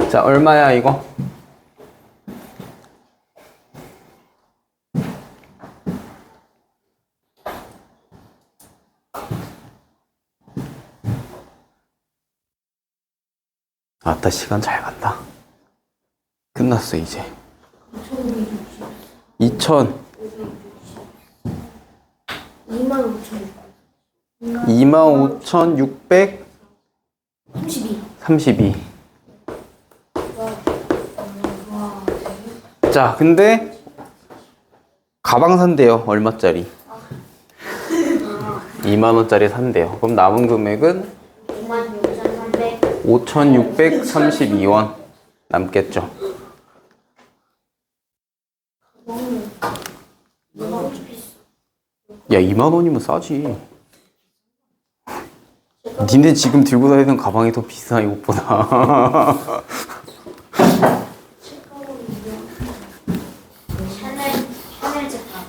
A: 자, 얼마야 이거? 아따, 시간 잘 간다. 끝났어 이제. 25,632. 자, 근데 가방 산대요. 얼마짜리? 2만원짜리 산대요. 그럼 남은 금액은 5,632원 남겠죠. 야, 2만원이면 싸지. 니네 지금 들고 다니는 가방이 더 비싸, 이것보다.
B: 샤넬 제품.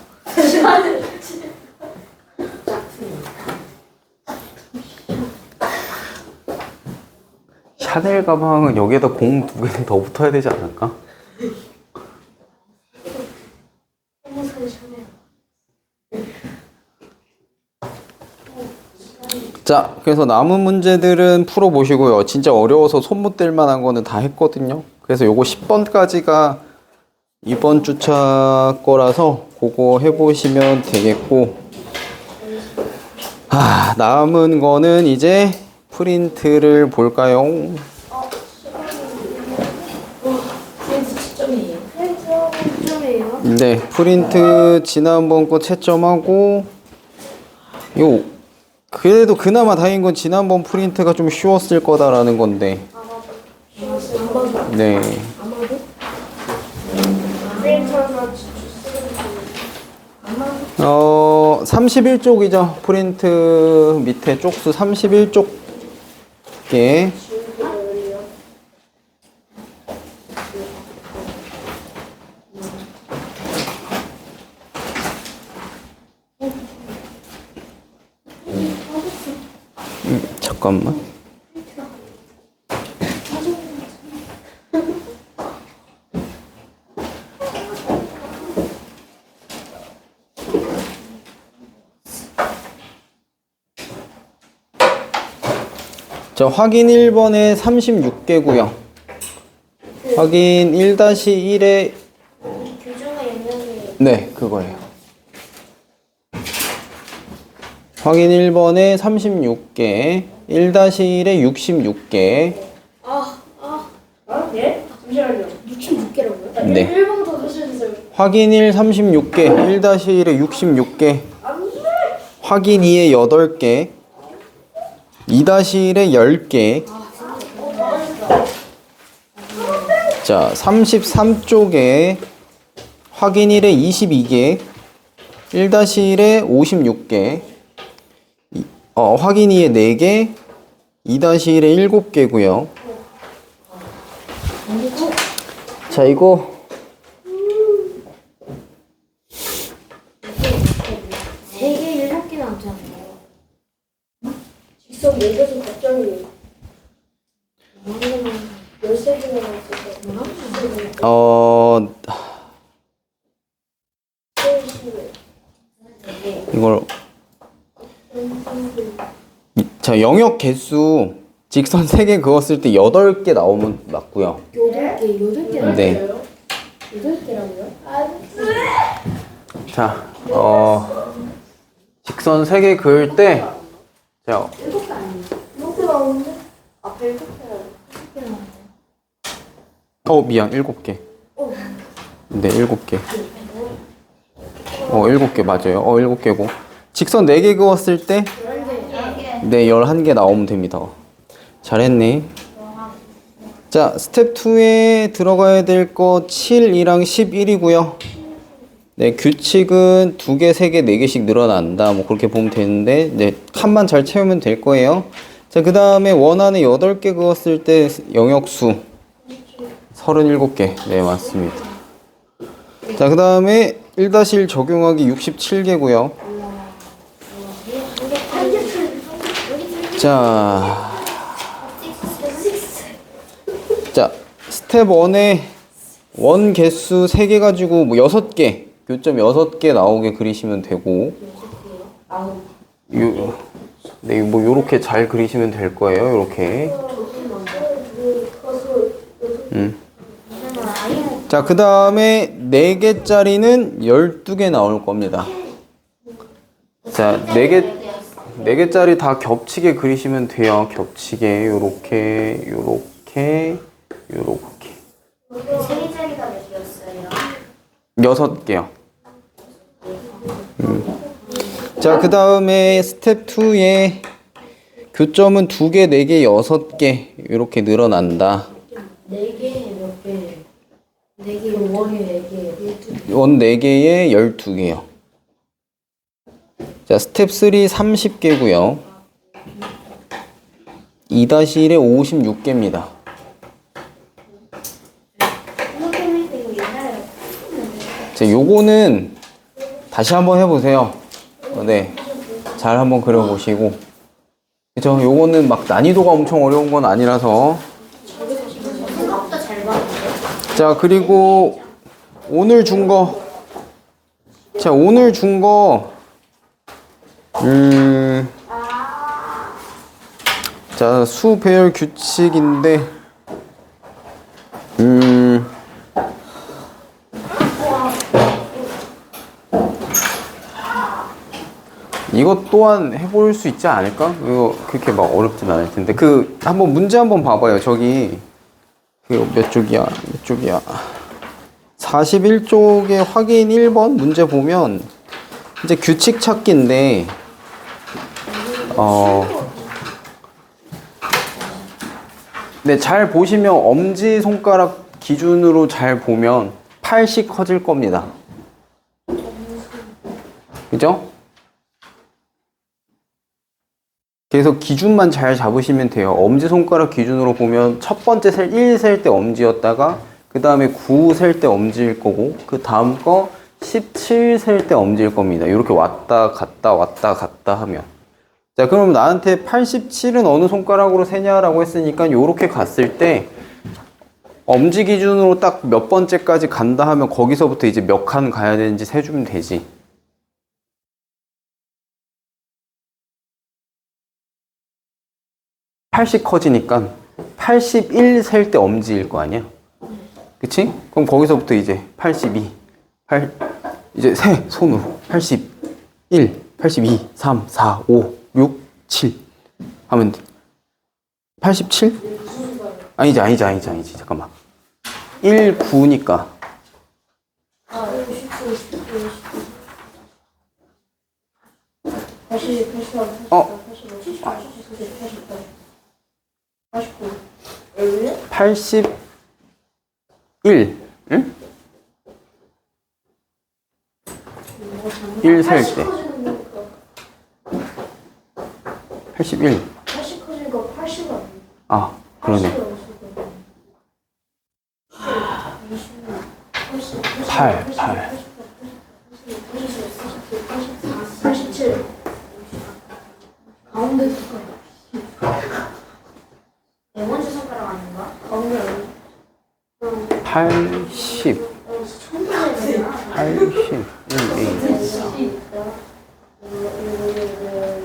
A: 샤넬 가방은 여기에다 공 2개는 더 붙어야 되지 않을까? 자, 그래서 남은 문제들은 풀어보시고요. 진짜 어려워서 손 못 댈 만한 거는 다 했거든요. 그래서 요거 10번까지가 이번 주차 거라서 그거 해보시면 되겠고, 남은 거는 이제 프린트를 볼까요? 네, 프린트 지난번 거 채점하고, 요 그래도 그나마 다행인 건 지난번 프린트가 좀 쉬웠을 거다라는 건데. 네. 31쪽이죠. 프린트 밑에 쪽수 31쪽에 잠깐만. 자, 확인 1번에 36개고요. 확인 1-1에
B: 교정과 영역이
A: 네, 그거예요. 확인 1번에 36개, 1-1에 66개.
C: 예? 잠시만요.
B: 66개라고요?
A: 네.
C: 1번부터 다시 해주세요.
A: 확인 1 36개, 1-1에 66개. 확인 2에 8개, 2-1에 10개. 자, 33쪽에 확인 1에 22개, 1-1에 56개, 확인 2에 4개, 2-1에 7개고요. 자, 이거
B: 3개, 7개 남잖아요.
C: 직선 4개에서 갑자기 13개나 나왔을
A: 이걸 자, 영역 개수 직선 3개 그었을 때 8개 나오면 맞고요.
B: 8개?
A: 네.
C: 8개라고요?
A: 자, 직선 3개 그을 때 자,
C: 7개 나오는데? 앞에 7개 나오는데?
A: 미안. 7개. 네, 7개. 7개 맞아요. 7개고. 직선 4개 그었을 때 네, 11개 나오면 됩니다. 잘했네. 자, 스텝 2에 들어가야 될 거 7이랑 11이고요. 네, 규칙은 2개, 3개, 4개씩 늘어난다. 뭐 그렇게 보면 되는데, 네, 칸만 잘 채우면 될 거예요. 자, 그 다음에 원안에 8개 그었을 때 영역수 37개. 네, 맞습니다. 자, 그 다음에 1-1 적용하기 67개고요. 자, 스텝 1에 원 개수 3개 가지고 뭐 6개, 교점 6개 나오게 그리시면 되고, 네, 뭐 요렇게 잘 그리시면 될 거예요. 요렇게. 자, 그 다음에 4개짜리는 12개 나올 겁니다. 자, 4개짜리 다 겹치게 그리시면 돼요. 겹치게. 요렇게, 요렇게, 요렇게.
B: 3개짜리가 몇 개였어요?
A: 6개요. 자, 그 다음에 스텝 2에 교점은 2개, 4개, 6개 이렇게 늘어난다.
C: 4개 몇 개? 4개, 원에 4개.
A: 원 4개에 12개요. 자, 스텝 3 30개고요. 2-1에 56개입니다. 자, 요거는 다시 한번 해보세요. 네, 잘 한번 그려보시고. 그죠? 요거는 막 난이도가 엄청 어려운 건 아니라서.
B: 생각보다 잘 봤는데?
A: 자, 그리고 오늘 준 거. 자, 오늘 준 거. 자, 수 배열 규칙인데. 이것 또한 해볼 수 있지 않을까? 이거 그렇게 막 어렵진 않을 텐데. 한번 문제 한번 봐봐요. 저기, 몇 쪽이야? 몇 쪽이야? 41쪽에 확인 1번 문제 보면, 이제 규칙 찾기인데, 네, 잘 보시면 엄지손가락 기준으로 잘 보면 8씩 커질 겁니다. 그죠? 그래서 기준만 잘 잡으시면 돼요. 엄지손가락 기준으로 보면 첫 번째 1 셀 때 엄지였다가 그 다음에 9 셀 때 엄지일 거고 그 다음 거 17 셀 때 엄지일 겁니다. 이렇게 왔다 갔다 하면. 자, 그럼 나한테 87은 어느 손가락으로 세냐라고 했으니까 이렇게 갔을 때 엄지 기준으로 딱 몇 번째까지 간다 하면 거기서부터 이제 몇 칸 가야 되는지 세주면 되지. 80 커지니까 81 셀 때 엄지일 거 아니야? 그치? 그럼 거기서부터 이제 82, 이제 세 손으로 81, 82, 3, 4, 5, 6, 7 하면 돼. 87? 아니지. 잠깐만. 1, 9니까.
C: 아, 19, 80, 81, 82, 83, 84, 89. 왜?
A: 81, 응? 1 셀 때. 81.
C: 80 커진 거 80 아니야?
A: 아, 그러네. 8.
C: 87.
B: 가운데 손가락. 네 번째 손가락 아닌가?
C: 가운데 아니야?
A: 80. 81.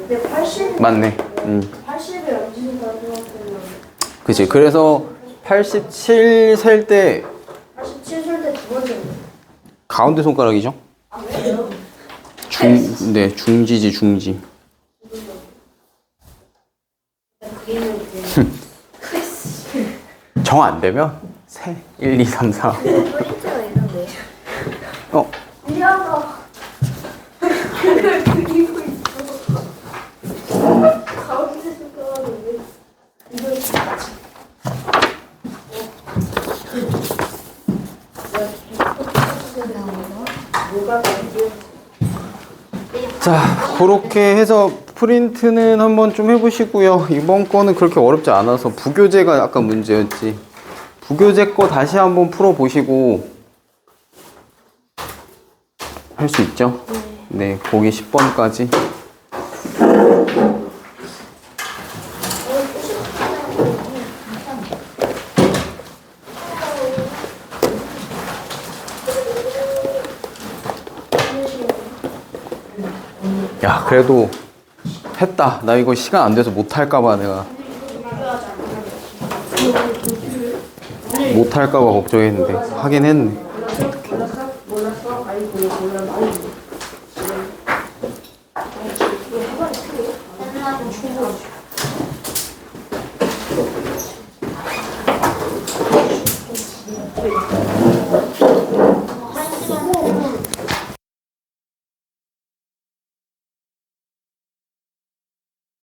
C: 근데 80.
A: 맞네.
C: 80에 엄지손가락 생각하면
A: 그치. 그래서 87 셀 때
C: 87살 때 두 번째.
A: 가운데 손가락이죠?
C: 아, 왜요?
A: 네, 중지. 정 안 되면 세. 1, 2, 3, 4.
B: 포인트가 있는데.
C: 미안하다. 그걸 그리고 있어. 가운데 손가락을 왜 이걸 뭐가 뭔지.
A: 자, 그렇게 해서 프린트는 한번 좀 해보시고요. 이번 거는 그렇게 어렵지 않아서 부교재가 아까 문제였지. 부교재 거 다시 한번 풀어보시고 할 수 있죠? 네, 보기 10번까지. 야, 그래도 했다. 나 이거 시간 안 돼서 못할까봐 내가 못할까봐 걱정했는데 하긴 했네.
C: 몰랐어? 아이고, 몰랐어. 아이고.